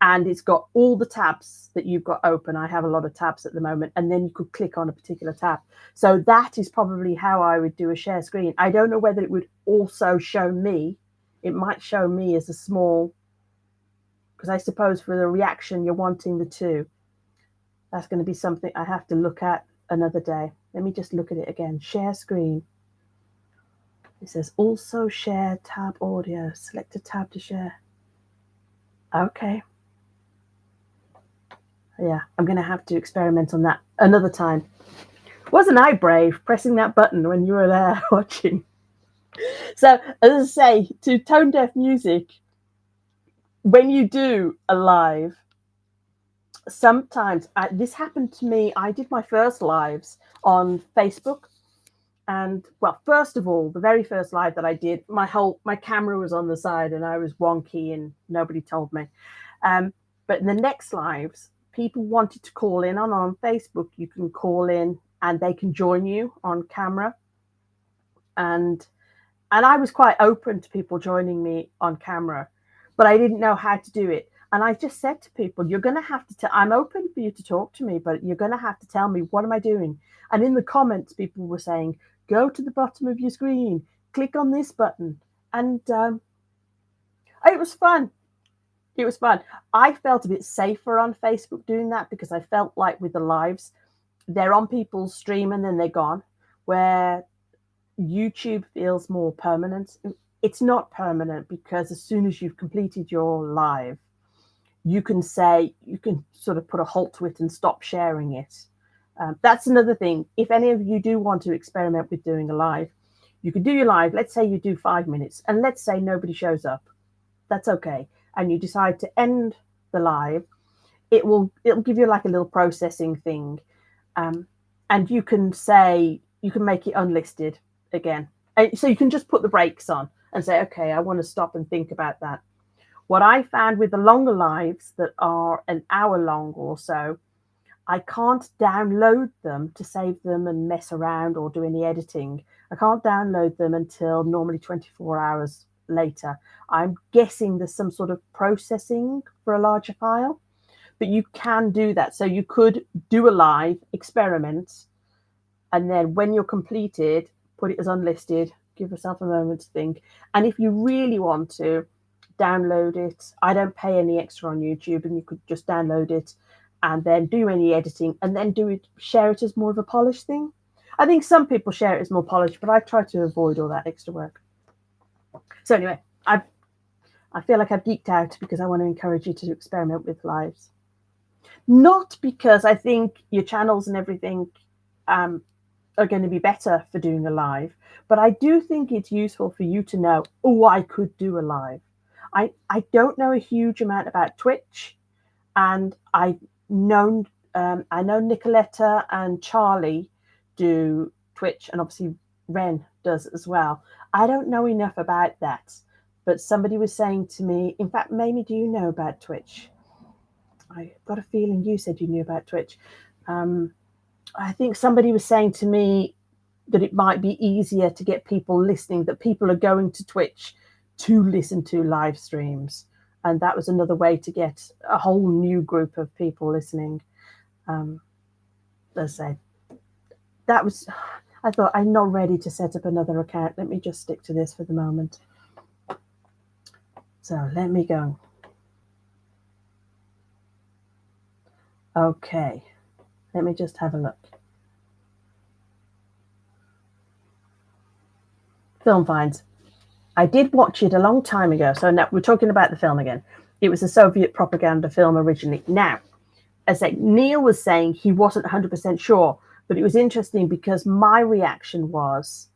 and it's got all the tabs that you've got open. I have a lot of tabs at the moment, and then you could click on a particular tab. So that is probably how I would do a share screen. I don't know whether it would also show me. It might show me as a small, because I suppose for the reaction, you're wanting the two. That's going to be something I have to look at another day. Let me just look at it again. Share screen. It says also share tab audio. Select a tab to share. Okay. Yeah, I'm going to have to experiment on that another time. Wasn't I brave pressing that button when you were there watching? So, as I say, to Tone Deaf Music, when you do a live, sometimes this happened to me. I did my first lives on Facebook. And well, first of all, the very first live that I did, my camera was on the side and I was wonky and nobody told me. But in the next lives, people wanted to call in on Facebook. You can call in and they can join you on camera. And I was quite open to people joining me on camera, but I didn't know how to do it. And I just said to people, you're going to have to I'm open for you to talk to me, but you're going to have to tell me, what am I doing? And in the comments, people were saying, go to the bottom of your screen, click on this button. And it was fun. It was fun. I felt a bit safer on Facebook doing that because I felt like with the lives, they're on people's stream and then they're gone, where YouTube feels more permanent. It's not permanent because as soon as you've completed your live, you can sort of put a halt to it and stop sharing it. That's another thing. If any of you do want to experiment with doing a live, you could do your live. Let's say you do 5 minutes and let's say nobody shows up. That's okay. And you decide to end the live. It'll give you like a little processing thing. And you can make it unlisted again. So you can just put the brakes on and say, okay, I want to stop and think about that. What I found with the longer lives that are an hour long or so, I can't download them to save them and mess around or do any editing. I can't download them until normally 24 hours later. I'm guessing there's some sort of processing for a larger file, but you can do that. So you could do a live experiment, and then when you're completed, put it as unlisted, give yourself a moment to think. And if you really want to download it, I don't pay any extra on YouTube, and you could just download it and then do any editing and then share it as more of a polished thing. I think some people share it as more polished, but I try to avoid all that extra work. So anyway, I feel like I've geeked out because I want to encourage you to experiment with lives. Not because I think your channels and everything are going to be better for doing a live, but I do think it's useful for you to know, oh, I could do a live. I don't know a huge amount about Twitch, and I know Nicoletta and Charlie do Twitch, and obviously Ren does as well. I don't know enough about that, but somebody was saying to me, in fact, Mamie, do you know about Twitch? I got a feeling you said you knew about Twitch. I think somebody was saying to me that it might be easier to get people listening, that people are going to Twitch to listen to live streams. And that was another way to get a whole new group of people listening. Let's say that was, I thought, I'm not ready to set up another account. Let me just stick to this for the moment. So let me go. Okay, let me just have a look. Film Finds. I did watch it a long time ago. So now we're talking about the film again. It was a Soviet propaganda film originally. Now, as Neil was saying, he wasn't 100% sure, but it was interesting because my reaction was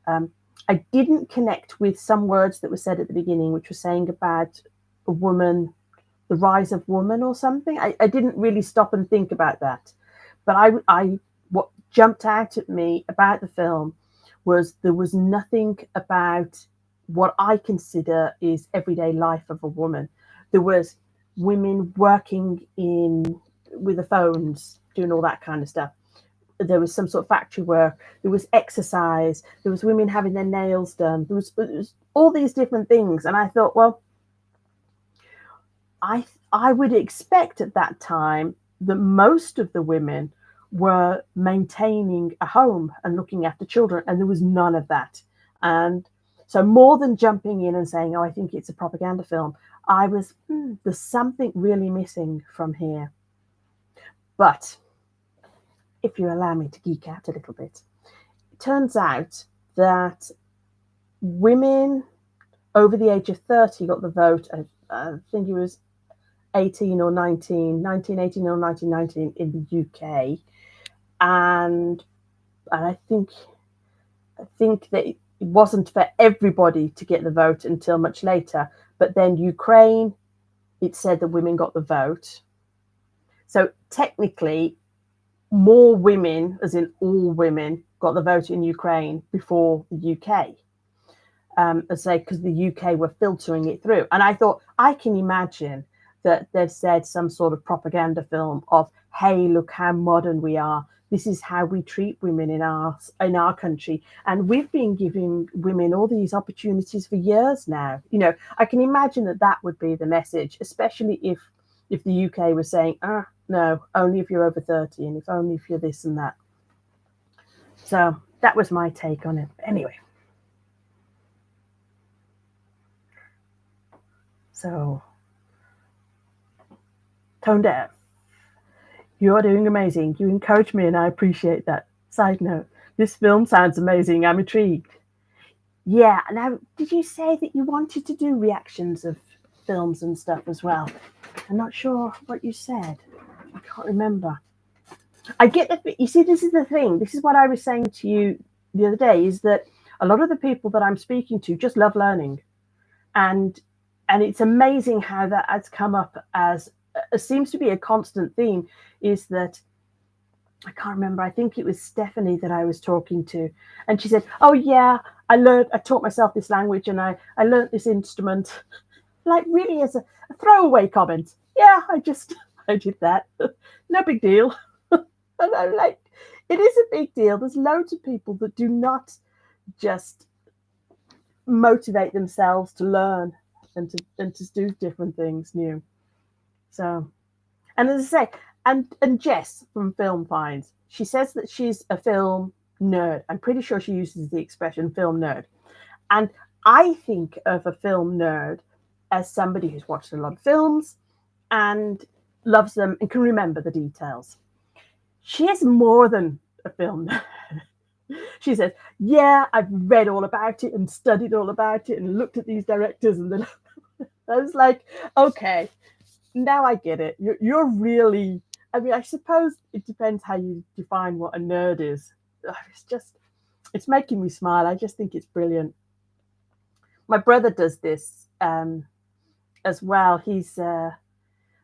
I didn't connect with some words that were said at the beginning, which was saying about a woman, the rise of woman or something. I didn't really stop and think about that. But what jumped out at me about the film was there was nothing about what I consider is everyday life of a woman. There was women working with the phones, doing all that kind of stuff. There was some sort of factory work. There was exercise. There was women having their nails done. There was all these different things. And I thought, well, I would expect at that time that most of the women were maintaining a home and looking after children, and there was none of that. And so more than jumping in and saying, oh, I think it's a propaganda film, I was, there's something really missing from here. But if you allow me to geek out a little bit, it turns out that women over the age of 30 got the vote. I think it was 18 or 19, 1918 or 1919 in the UK. And I think that it wasn't for everybody to get the vote until much later. But then Ukraine, it said that women got the vote. So technically, more women, as in all women, got the vote in Ukraine before the UK. Because the UK were filtering it through. And I thought, I can imagine that they've said some sort of propaganda film of, hey, look how modern we are. This is how we treat women in our country. And we've been giving women all these opportunities for years now. I can imagine that would be the message, especially if the UK was saying, no, only if you're over 30 and if only if you're this and that. So that was my take on it. Anyway. So, Tone Deaf, you are doing amazing. You encourage me and I appreciate that. Side note, this film sounds amazing. I'm intrigued. Yeah, now, did you say that you wanted to do reactions of films and stuff as well? I'm not sure what you said. I can't remember. I get that. You see, this is the thing. This is what I was saying to you the other day, is that a lot of the people that I'm speaking to just love learning. And it's amazing how that has come up as seems to be a constant theme, is that I can't remember. I think it was Stephanie that I was talking to. And she said, oh, yeah, I taught myself this language and I learned this instrument. Like, really, as a throwaway comment. Yeah, I did that. No big deal. And I'm like, it is a big deal. There's loads of people that do not just motivate themselves to learn and to do different things new. So, and as I say, and Jess from Film Finds, she says that she's a film nerd. I'm pretty sure she uses the expression film nerd. And I think of a film nerd as somebody who's watched a lot of films and loves them and can remember the details. She is more than a film nerd. She says, yeah, I've read all about it and studied all about it and looked at these directors. And then I was like, okay, now I get it. You're really, I mean, I suppose it depends how you define what a nerd is. It's making me smile. I just think it's brilliant. My brother does this as well.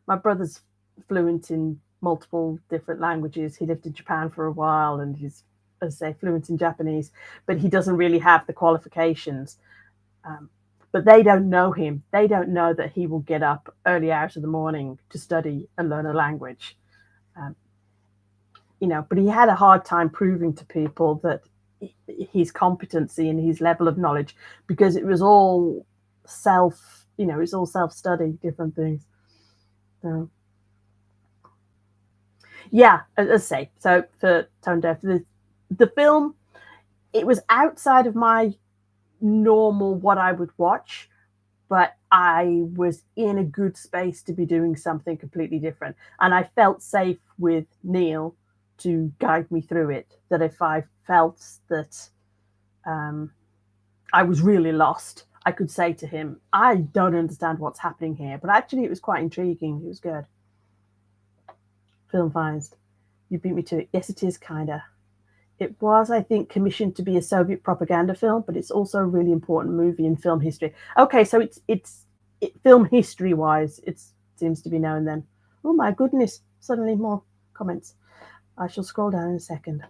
My brother's fluent in multiple different languages. He lived in Japan for a while and he's as I say, fluent in Japanese, but he doesn't really have the qualifications. But they don't know him. They don't know that he will get up early hours of the morning to study and learn a language. But he had a hard time proving to people that his competency and his level of knowledge, because it was all it's all self-study, different things. So, yeah, as I say, so for Tone Deaf, the film, it was outside of my normal what I would watch, but I was in a good space to be doing something completely different. And I felt safe with Neil to guide me through it. That if I felt that I was really lost, I could say to him, I don't understand what's happening here. But actually, it was quite intriguing. It was good. Film Finds. You beat me to it. Yes, it is, kind of. It was, I think, commissioned to be a Soviet propaganda film, but it's also a really important movie in film history. Okay, so it's film history wise, it seems to be known then. Oh my goodness, suddenly more comments. I shall scroll down in a second.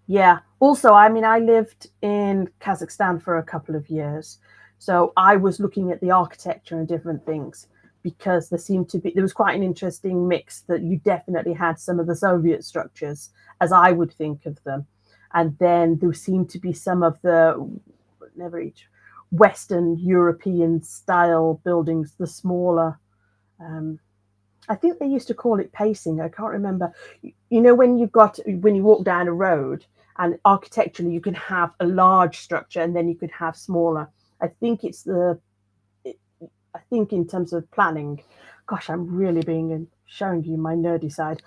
Yeah. Also, I mean, I lived in Kazakhstan for a couple of years, so I was looking at the architecture and different things, because there was quite an interesting mix that you definitely had some of the Soviet structures as I would think of them, and then there seemed to be some of the Western European style buildings, the smaller. I think they used to call it pacing. I can't remember. When you walk down a road, and architecturally you can have a large structure and then you could have smaller. I think I think in terms of planning, gosh, I'm really showing you my nerdy side.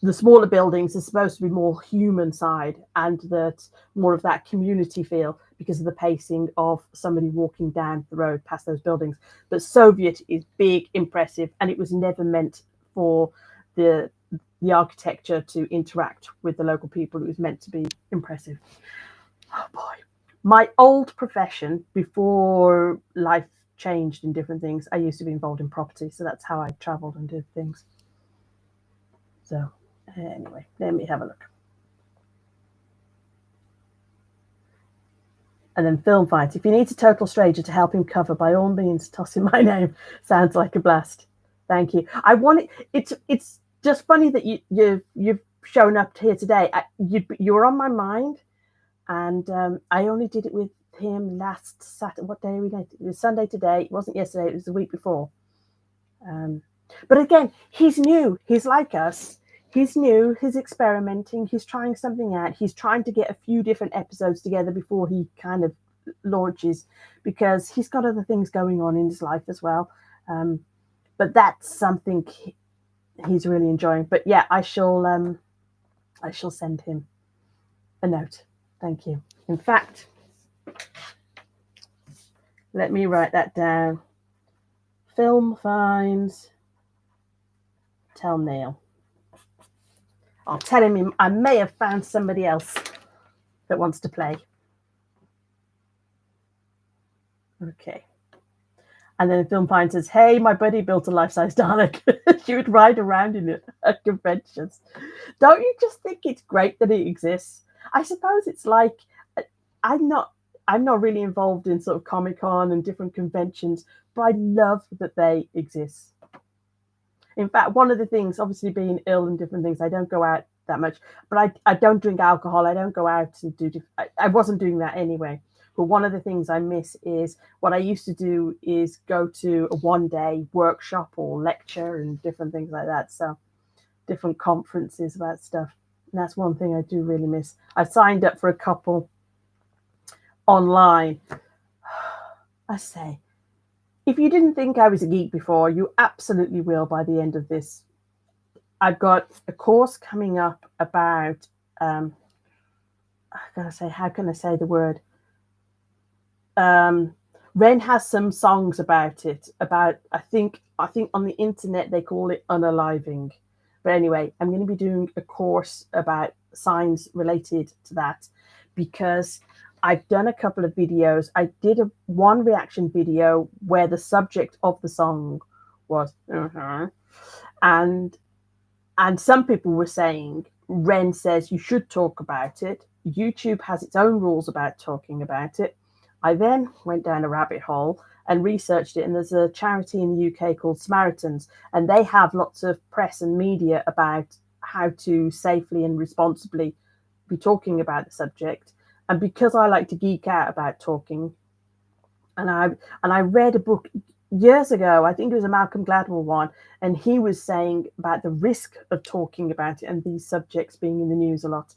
The smaller buildings are supposed to be more human side, and that more of that community feel because of the pacing of somebody walking down the road past those buildings. But Soviet is big, impressive, and it was never meant for the architecture to interact with the local people. It was meant to be impressive. Oh boy. My old profession, before life changed in different things, I used to be involved in property, so that's how I traveled and did things. So anyway, let me have a look. And then Film Fight. If you need a total stranger to help him cover, by all means, toss in my name. Sounds like a blast. Thank you. I want it. It's just funny that you've shown up here today. You were on my mind, and I only did it with him last Saturday. What day are we going to? It was Sunday today. It wasn't yesterday. It was the week before. But again, he's new. He's like us. He's new. He's experimenting. He's trying something out. He's trying to get a few different episodes together before he kind of launches, because he's got other things going on in his life as well. But that's something he's really enjoying. But yeah, I shall send him a note. Thank you. In fact, let me write that down. Film Finds. Tell Neil. I'll tell him I may have found somebody else that wants to play. Okay. And then Film Find says, hey, my buddy built a life-size Dalek. She would ride around in it at conventions. Don't you just think it's great that it exists? I suppose it's like, I'm not really involved in sort of Comic-Con and different conventions, but I love that they exist. In fact, one of the things, obviously being ill and different things, I don't go out that much, but I don't drink alcohol. I don't go out and do, I wasn't doing that anyway. But one of the things I miss is what I used to do is go to a one-day workshop or lecture and different things like that. So different conferences about stuff. And that's one thing I do really miss. I signed up for a couple online. I say, if you didn't think I was a geek before, you absolutely will by the end of this. I've got a course coming up about, how can I say the word? Ren has some songs about it. I think on the internet they call it unaliving. But anyway, I'm going to be doing a course about signs related to that, because I've done a couple of videos. I did one reaction video where the subject of the song was and some people were saying, Ren says you should talk about it. YouTube has its own rules about talking about it. I then went down a rabbit hole and researched it, and there's a charity in the UK called Samaritans, and they have lots of press and media about how to safely and responsibly be talking about the subject. And because I like to geek out about talking, and I read a book years ago, I think it was a Malcolm Gladwell one, and he was saying about the risk of talking about it and these subjects being in the news a lot.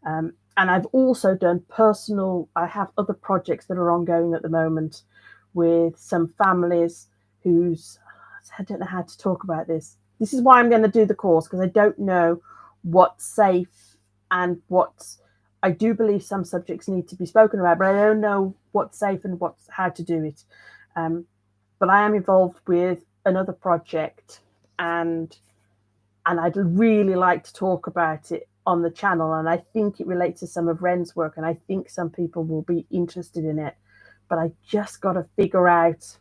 And I've also done I have other projects that are ongoing at the moment with some families I don't know how to talk about this. This is why I'm going to do the course, because I don't know what's safe and I do believe some subjects need to be spoken about, but I don't know what's safe and how to do it. But I am involved with another project, and I'd really like to talk about it on the channel, and I think it relates to some of Ren's work, and I think some people will be interested in it. But I just got to figure out.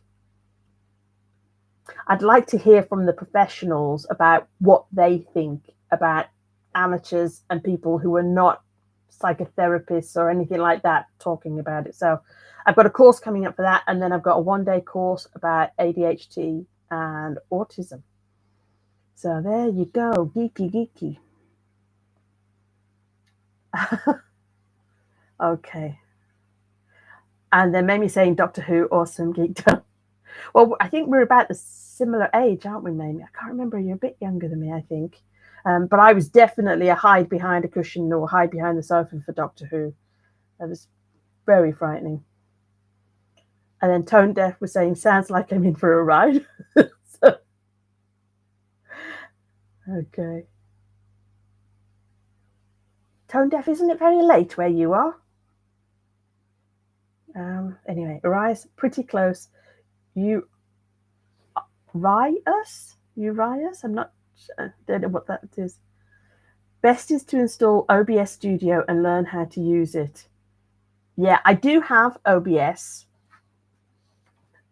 I'd like to hear from the professionals about what they think about amateurs and people who are not psychotherapists or anything like that talking about it. So I've got a course coming up for that, and then I've got a one-day course about ADHD and autism. So there you go, geeky. Okay. And then Mamie saying Doctor Who, awesome, geeked up. Well, I think we're about the similar age, aren't we, Mamie? I can't remember. You're a bit younger than me, I think. But I was definitely a hide behind a cushion or hide behind the sofa for Doctor Who. That was very frightening. And then Tone Deaf was saying, sounds like I'm in for a ride. So, okay. Tone Deaf, isn't it very late where you are? Anyway, Urias, pretty close. Urias? I'm not sure. I don't know what that is. Best is to install OBS Studio and learn how to use it. Yeah, I do have OBS,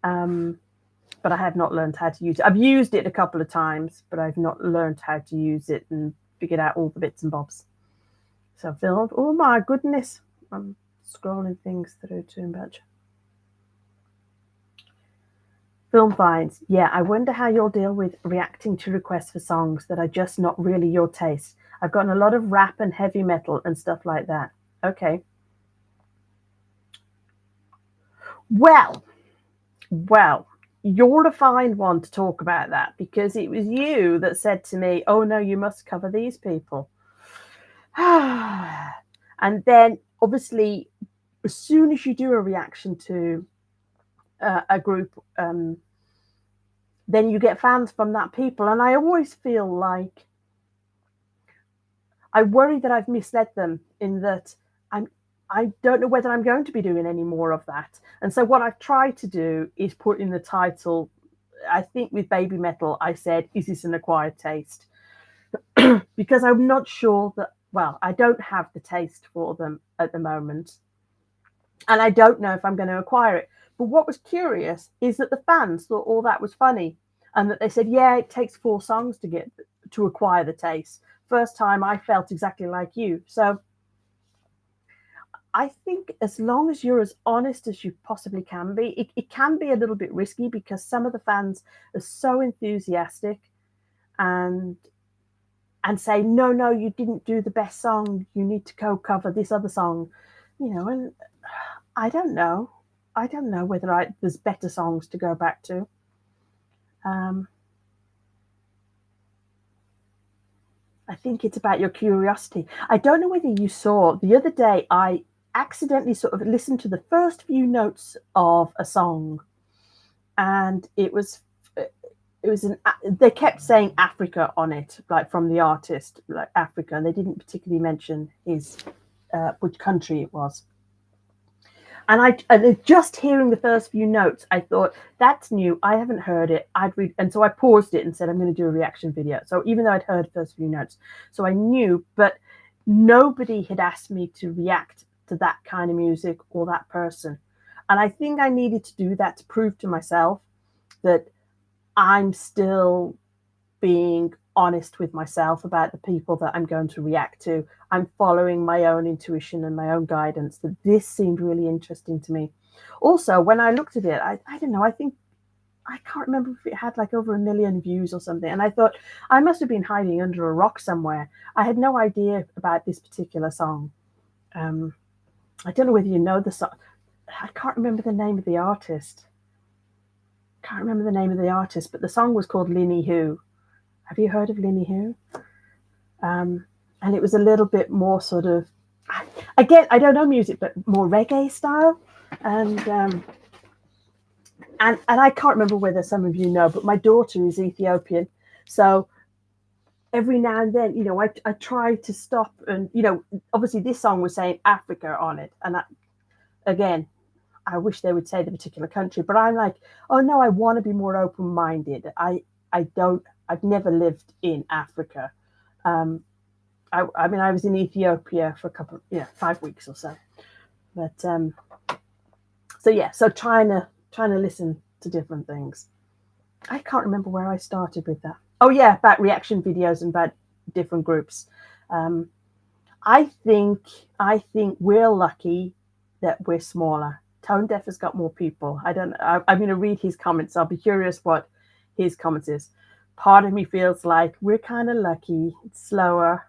but I have not learned how to use it. I've used it a couple of times, but I've not learned how to use it and figured out all the bits and bobs. So, Phil, oh my goodness, I'm scrolling things through too much. Film finds. Yeah, I wonder how you'll deal with reacting to requests for songs that are just not really your taste. I've gotten a lot of rap and heavy metal and stuff like that. Okay. Well, you're the fine one to talk about that, because it was you that said to me, oh no, you must cover these people. And then obviously, as soon as you do a reaction to a group, then you get fans from that people. And I always feel like I worry that I've misled them, in that I don't know whether I'm going to be doing any more of that. And so what I've tried to do is put in the title, I think with Baby Metal, I said, is this an acquired taste? Because I'm not sure that, well, I don't have the taste for them at the moment. And I don't know if I'm going to acquire it. But what was curious is that the fans thought all that was funny, and that they said, yeah, it takes 4 songs to acquire the taste. First time I felt exactly like you. So I think as long as you're as honest as you possibly can be, it can be a little bit risky, because some of the fans are so enthusiastic and say, no, you didn't do the best song. You need to go cover this other song, and I don't know. I don't know whether there's better songs to go back to. I think it's about your curiosity. I don't know whether you saw the other day, I accidentally sort of listened to the first few notes of a song, and they kept saying Africa on it, like from the artist, like Africa, and they didn't particularly mention which country it was. And just hearing the first few notes, I thought, that's new. I haven't heard it. And so I paused it and said, I'm going to do a reaction video. So even though I'd heard the first few notes, so I knew, but nobody had asked me to react to that kind of music or that person. And I think I needed to do that to prove to myself that I'm still being honest with myself about the people that I'm going to react to. I'm following my own intuition and my own guidance. That this seemed really interesting to me. Also, when I looked at it, I don't know, I think I can't remember if it had like over 1 million views or something. And I thought I must have been hiding under a rock somewhere. I had no idea about this particular song. I don't know whether you know the song. I can't remember the name of the artist. But the song was called Linny Who. Have you heard of Linny Who? And it was a little bit more sort of, again, I don't know music, but more reggae style. And I can't remember whether some of you know, but my daughter is Ethiopian. So every now and then, I try to stop and, obviously this song was saying Africa on it. And again, I wish they would say the particular country, but I'm like, oh no, I want to be more open-minded. I've never lived in Africa. I mean, I was in Ethiopia for 5 weeks or so. But so trying to listen to different things. I can't remember where I started with that. Oh yeah, about reaction videos and about different groups. I think we're lucky that we're smaller. Tone Deaf has got more people. I'm going to read his comments. I'll be curious what his comments is. Part of me feels like we're kind of lucky. It's slower.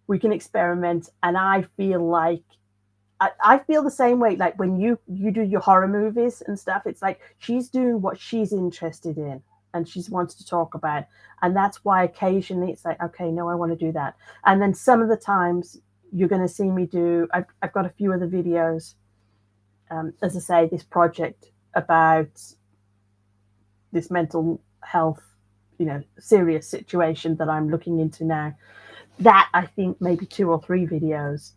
We can experiment. And I feel like I feel the same way. Like when you do your horror movies and stuff, it's like she's doing what she's interested in and she wants to talk about. And that's why occasionally it's like, okay, no, I want to do that. And then some of the times you're going to see me do, I've got a few other videos. As I say, this project about this mental health, serious situation that I'm looking into now. That I think maybe 2 or 3 videos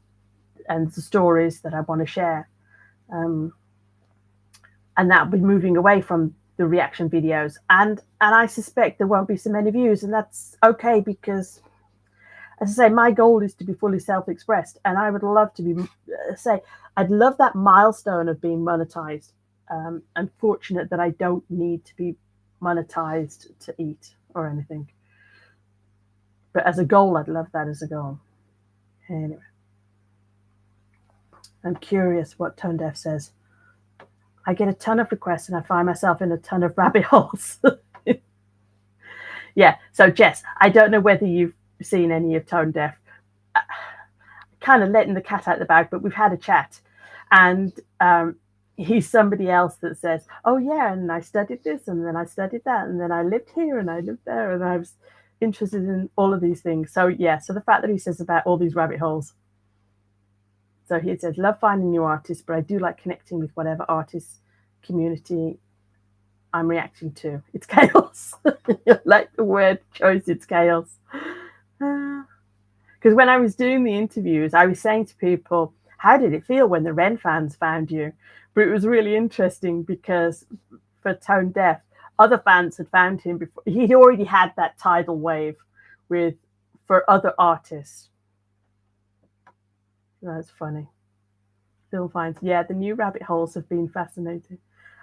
and the stories that I want to share. And that'll be moving away from the reaction videos. And I suspect there won't be so many views, and that's okay because, as I say, my goal is to be fully self-expressed, and I would love to be, I'd love that milestone of being monetized. I'm fortunate that I don't need to be monetized to eat or anything. But as a goal, I'd love that as a goal. Anyway, I'm curious what Tone Deaf says. I get a ton of requests and I find myself in a ton of rabbit holes. Yeah, so Jess, I don't know whether you've seen any of Tone Deaf. Kind of letting the cat out of the bag, but we've had a chat. And he's somebody else that says, oh yeah, and I studied this and then I studied that and then I lived here and I lived there and I was interested in all of these things. So yeah, so the fact that he says about all these rabbit holes. So he says, love finding new artists, but I do like connecting with whatever artist community I'm reacting to. It's chaos. Like the word choice, it's chaos. Because when I was doing the interviews, I was saying to people, how did it feel when the Ren fans found you? But it was really interesting because for Tone Deaf, other fans had found him before. He'd already had that tidal wave for other artists. That's funny. Phil finds, yeah, the new rabbit holes have been fascinating.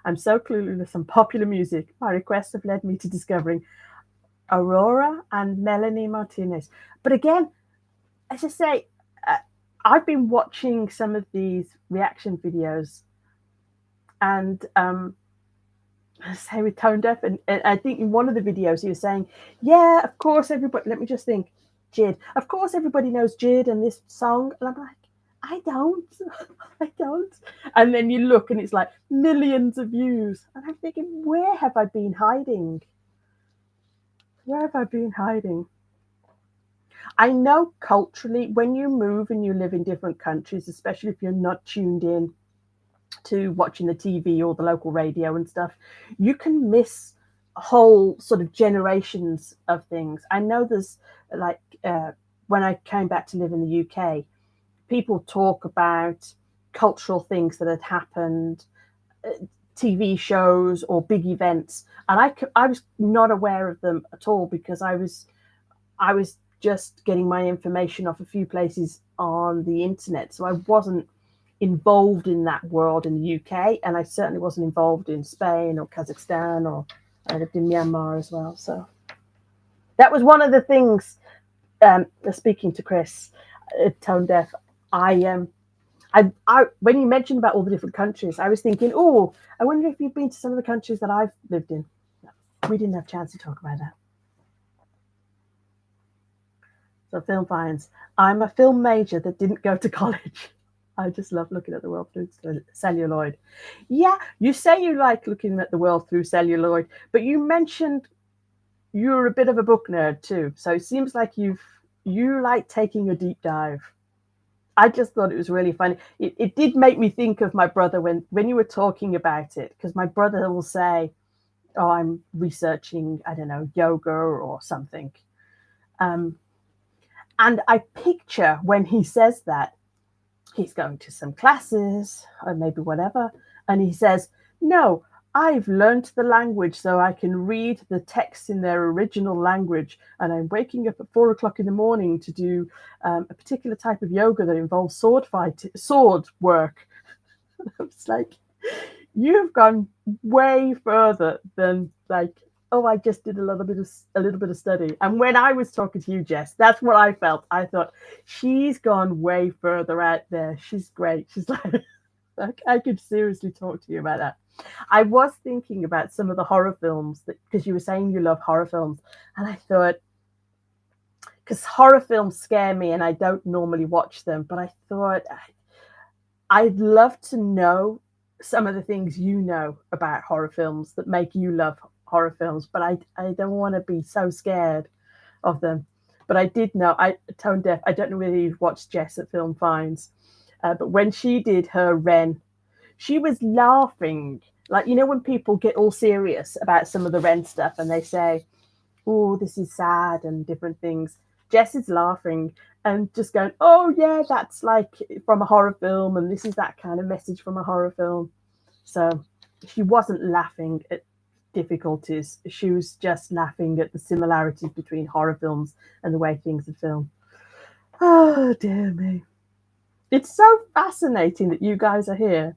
I'm so clueless on popular music. My requests have led me to discovering Aurora and Melanie Martinez. But again, as I say, I've been watching some of these reaction videos, and say with Tone Deaf, and I think in one of the videos he was saying, yeah, of course everybody. Let me just think, Jid. Of course everybody knows Jid and this song, and I'm like, I don't. And then you look and it's like millions of views. And I'm thinking, where have I been hiding? I know culturally, when you move and you live in different countries, especially if you're not tuned in to watching the TV or the local radio and stuff, you can miss whole sort of generations of things. I know there's like when I came back to live in the UK, people talk about cultural things that had happened, TV shows or big events, and I was not aware of them at all because I was just getting my information off a few places on the internet, so I wasn't involved in that world in the UK, and I certainly wasn't involved in Spain or Kazakhstan, or I lived in Myanmar as well. So That was one of the things. Speaking to Chris, tone deaf. I when you mentioned about all the different countries, I was thinking, oh, I wonder if you've been to some of the countries that I've lived in. We didn't have a chance to talk about that. So film finds. I'm a film major that didn't go to college. I just love looking at the world through celluloid. Yeah, you say you like looking at the world through celluloid, but you mentioned you're a bit of a book nerd too. So it seems like you like taking a deep dive. I just thought it was really funny. It did make me think of my brother when you were talking about it, because my brother will say, "Oh, I'm researching, I don't know, yoga or something," um, and I picture when he says that he's going to some classes or maybe whatever, and he says, "No, I've learnt the language so I can read the texts in their original language, and I'm waking up at 4 o'clock in the morning to do a particular type of yoga that involves sword work." It's like you've gone way further than like, oh, I just did a little bit of study. And when I was talking to you, Jess, that's what I felt. I thought she's gone way further out there. She's great. She's like I could seriously talk to you about that. I was thinking about some of the horror films that because you were saying you love horror films, and I thought because horror films scare me and I don't normally watch them, but I thought I'd love to know some of the things you know about horror films that make you love horror films, but I don't want to be so scared of them. But I did know, I tone deaf. I don't know whether you've watched Jess at Film Finds, but when she did her Ren, she was laughing. Like, you know, when people get all serious about some of the Ren stuff and they say, oh, this is sad and different things. Jess is laughing and just going, oh, yeah, that's like from a horror film, and this is that kind of message from a horror film. So she wasn't laughing at difficulties. She was just laughing at the similarities between horror films and the way things are filmed. Oh, dear me. It's so fascinating that you guys are here.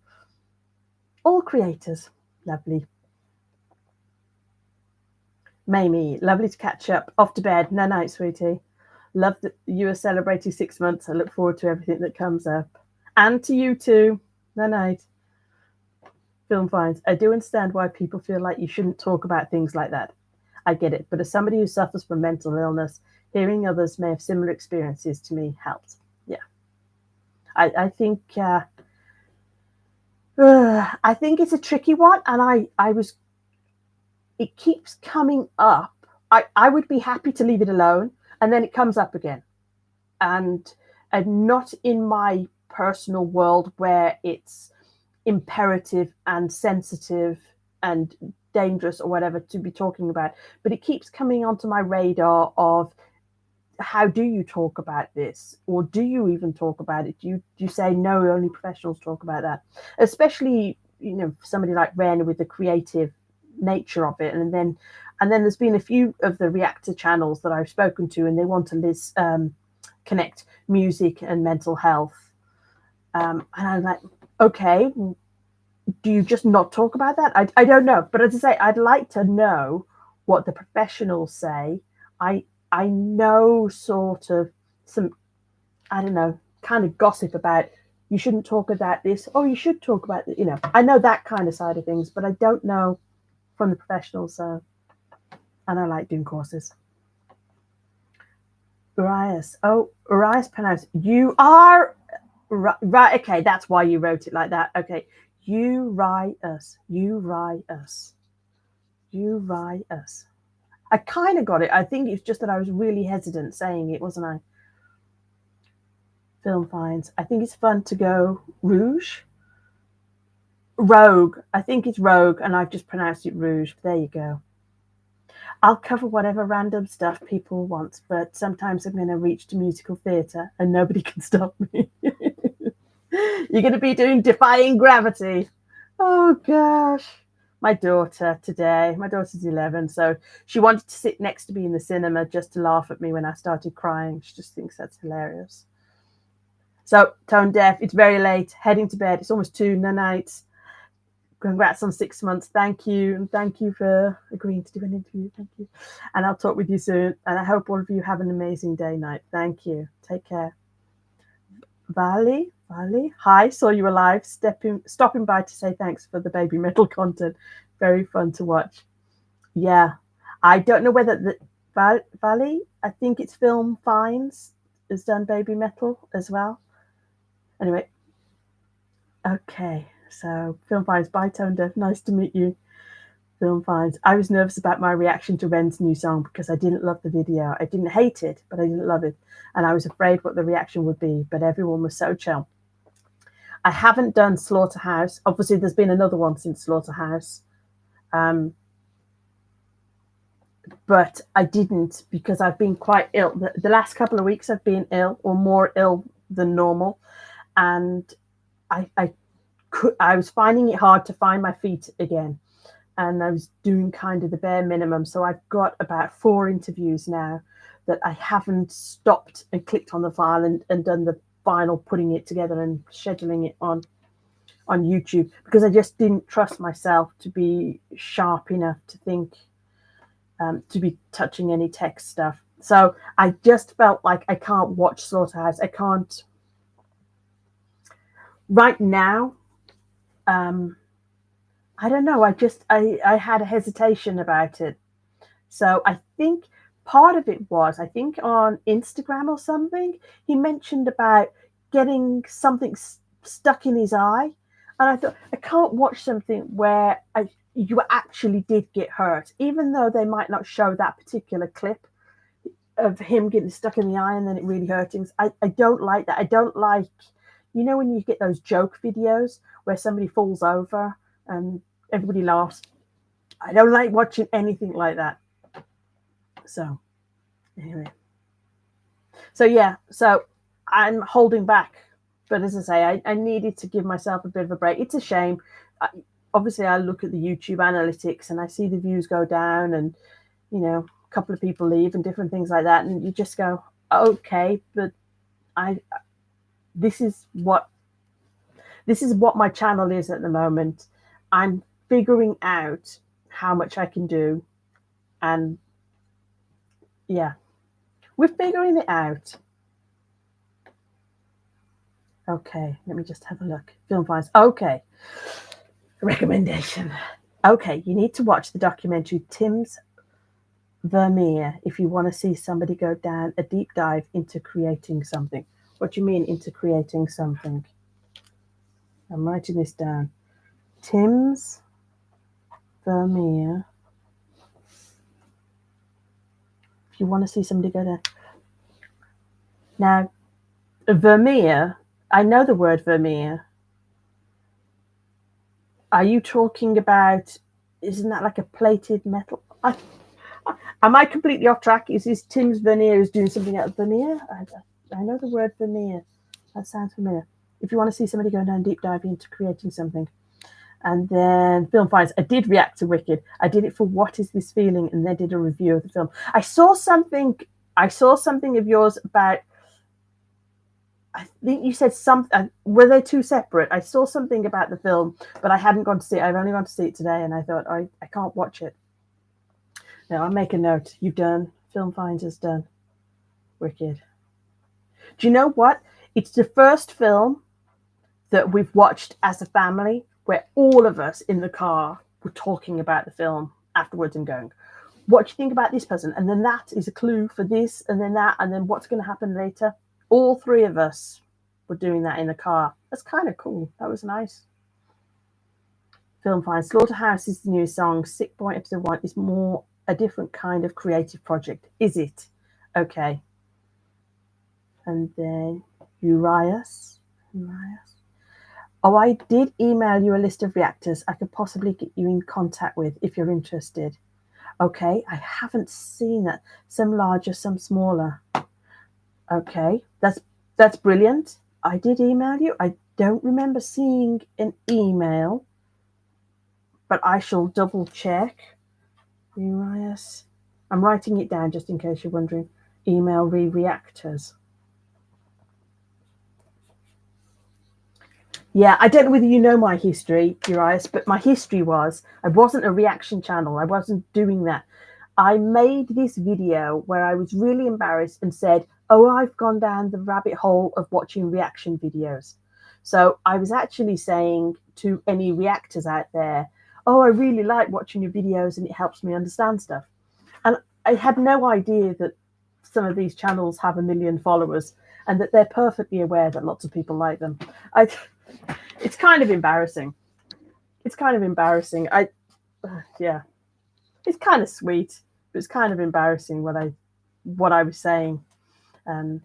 All creators. Lovely. Mamie, lovely to catch up. Off to bed. No night, sweetie. Love that you are celebrating 6 months. I look forward to everything that comes up. And to you too. No night. Film finds. I do understand why people feel like you shouldn't talk about things like that. I get it. But as somebody who suffers from mental illness, hearing others may have similar experiences to me helps. Yeah. I think I think it's a tricky one, and I was it keeps coming up. I would be happy to leave it alone, and then it comes up again, and not in my personal world where it's imperative and sensitive and dangerous or whatever to be talking about, but it keeps coming onto my radar of how do you talk about this, or do you even talk about it? Do you say no, only professionals talk about that, especially, you know, somebody like Ren with the creative nature of it, and then there's been a few of the reactor channels that I've spoken to, and they want to connect music and mental health, and I'm like, okay, do you just not talk about that? I don't know, but as I say, I'd like to know what the professionals say. I know sort of some, I don't know, kind of gossip about you shouldn't talk about this, or you should talk about it. You know, I know that kind of side of things, but I don't know from the professionals. So, and I like doing courses. Urias. Oh, Urias pronounced you are right. Okay, that's why you wrote it like that. Okay, Urias. Urias. Urias. I kind of got it. I think it's just that I was really hesitant saying it, wasn't I? Film finds. I think it's fun to go Rouge. Rogue. I think it's Rogue, and I've just pronounced it Rouge. There you go. I'll cover whatever random stuff people want, but sometimes I'm going to reach to musical theatre and nobody can stop me. You're going to be doing Defying Gravity. Oh, gosh. My daughter's 11, so she wanted to sit next to me in the cinema just to laugh at me when I started crying. She just thinks that's hilarious. So, tone deaf, it's very late, heading to bed. It's almost 2 in the night. Congrats on 6 months. Thank you. And thank you for agreeing to do an interview. Thank you. And I'll talk with you soon. And I hope all of you have an amazing day night. Thank you. Take care. Valley, hi, saw you alive. Stopping by to say thanks for the baby metal content. Very fun to watch. Yeah, I don't know whether the Valley. I think it's Film Finds has done baby metal as well. Anyway, okay. So Film Finds, bye Tone Deaf. Nice to meet you. Film Finds. I was nervous about my reaction to Ren's new song because I didn't love the video. I didn't hate it, but I didn't love it, and I was afraid what the reaction would be. But everyone was so chill. I haven't done Slaughterhouse. Obviously, there's been another one since Slaughterhouse. But I didn't because I've been quite ill. The last couple of weeks I've been ill or more ill than normal. And I was finding it hard to find my feet again. And I was doing kind of the bare minimum. So I've got about 4 interviews now that I haven't stopped and clicked on the file and done the final putting it together and scheduling it on YouTube because I just didn't trust myself to be sharp enough to think to be touching any tech stuff. So I just felt like I can't watch Slaughterhouse. I can't right now. I don't know. I had a hesitation about it. So I think part of it was, I think on Instagram or something, he mentioned about getting something stuck in his eye. And I thought, I can't watch something where you actually did get hurt, even though they might not show that particular clip of him getting stuck in the eye and then it really hurting. I don't like that. I don't like, when you get those joke videos where somebody falls over and everybody laughs. I don't like watching anything like that. So, anyway. So, yeah. So, I'm holding back. But as I say, I needed to give myself a bit of a break. It's a shame. Obviously, I look at the YouTube analytics and I see the views go down and, a couple of people leave and different things like that. And you just go, okay, but this is what my channel is at the moment. I'm figuring out how much I can do. And yeah, we're figuring it out. Okay, let me just have a look. Film Finds. Okay. Recommendation. Okay, you need to watch the documentary Tim's Vermeer if you want to see somebody go down a deep dive into creating something. What do you mean into creating something? I'm writing this down. Tim's Vermeer. If you want to see somebody go down. Now, Vermeer, I know the word Vermeer. Are you talking about, isn't that like a plated metal? Am I completely off track? Is this Tim's Vermeer is doing something out of Vermeer? I know the word Vermeer. That sounds familiar. If you want to see somebody go down deep dive into creating something. And then Film Finds. I did react to Wicked. I did it for What Is This Feeling? And then did a review of the film. I saw something of yours about, I think you said something. Were they two separate? I saw something about the film, but I hadn't gone to see it. I've only gone to see it today, and I thought I can't watch it. No, I'll make a note. You've done. Film Finds has done. Wicked. Do you know what? It's the first film that we've watched as a family where all of us in the car were talking about the film afterwards and going, what do you think about this person? And then that is a clue for this, and then that, and then what's going to happen later. All 3 of us were doing that in the car. That's kind of cool. That was nice. Film Finds. Slaughterhouse is the new song. Sick Boy Episode 1 is more a different kind of creative project. Is it? Okay. And then Urias. Oh, I did email you a list of reactors I could possibly get you in contact with if you're interested. Okay, I haven't seen that. Some larger, some smaller. Okay, that's brilliant. I did email you. I don't remember seeing an email, but I shall double check. Urias. I'm writing it down just in case you're wondering. Email reactors. Yeah, I don't know whether you know my history, Urias, but my history was I wasn't a reaction channel. I wasn't doing that. I made this video where I was really embarrassed and said, "Oh, I've gone down the rabbit hole of watching reaction videos." So I was actually saying to any reactors out there, "Oh, I really like watching your videos and it helps me understand stuff." And I had no idea that some of these channels have 1 million followers and that they're perfectly aware that lots of people like them. I, it's kind of embarrassing. It's kind of embarrassing. Yeah, it's kind of sweet, but it's kind of embarrassing what I was saying. Um,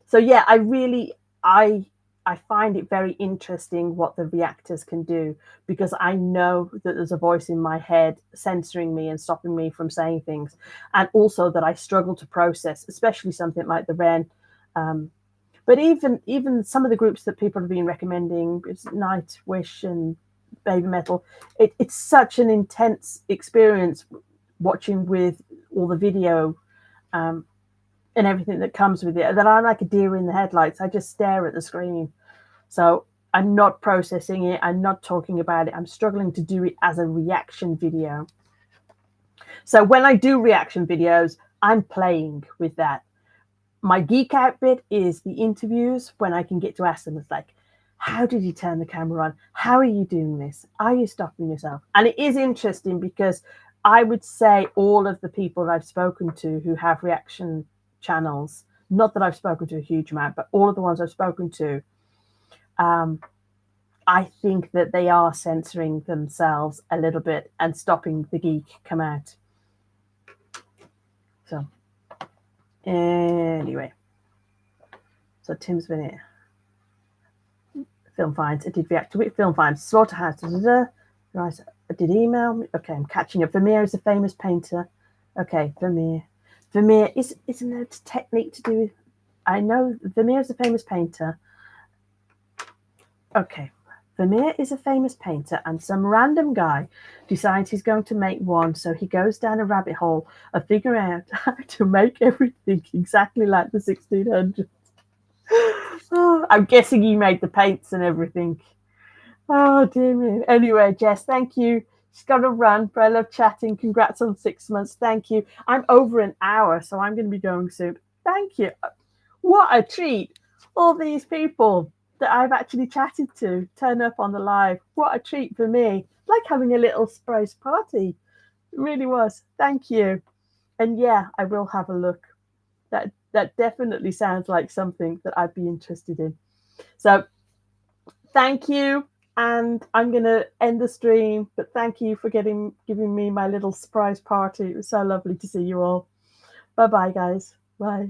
so yeah, I I find it very interesting what the reactors can do because I know that there's a voice in my head censoring me and stopping me from saying things, and also that I struggle to process, especially something like the Ren. Um, but even some of the groups that people have been recommending, it's Nightwish and Baby Metal. It's such an intense experience watching with all the video um, and everything that comes with it that I'm like a deer in the headlights. I just stare at the screen. So I'm not processing it. I'm not talking about it. I'm struggling to do it as a reaction video. So when I do reaction videos, I'm playing with that. My geek out bit is the interviews when I can get to ask them. It's like, how did you turn the camera on? How are you doing this? Are you stopping yourself? And it is interesting because I would say all of the people that I've spoken to who have reaction channels, not that I've spoken to a huge amount, but all of the ones I've spoken to, um, I think that they are censoring themselves a little bit and stopping the geek come out. So anyway, so Tim's been here. Film finds. It did react to it. Film finds. Slaughterhouse. Right. I did email. Okay, I'm catching up. Vermeer is a famous painter. Okay, Vermeer. Vermeer isn't there a technique to do with? I know Vermeer is a famous painter. Okay, Vermeer is a famous painter, and some random guy decides he's going to make one. So he goes down a rabbit hole of figuring out how to make everything exactly like the 1600s. Oh, I'm guessing he made the paints and everything. Oh, dear me. Anyway, Jess, thank you. She's got to run, but I love chatting. Congrats on 6 months. Thank you. I'm over an hour, so I'm going to be going soon. Thank you. What a treat. All these people that I've actually chatted to turn up on the live. What a treat for me. Like having a little surprise party. It really was. Thank you. And yeah, I will have a look. That definitely sounds like something that I'd be interested in. So thank you. And I'm going to end the stream, but thank you for giving me my little surprise party. It was so lovely to see you all. Bye bye, guys. Bye.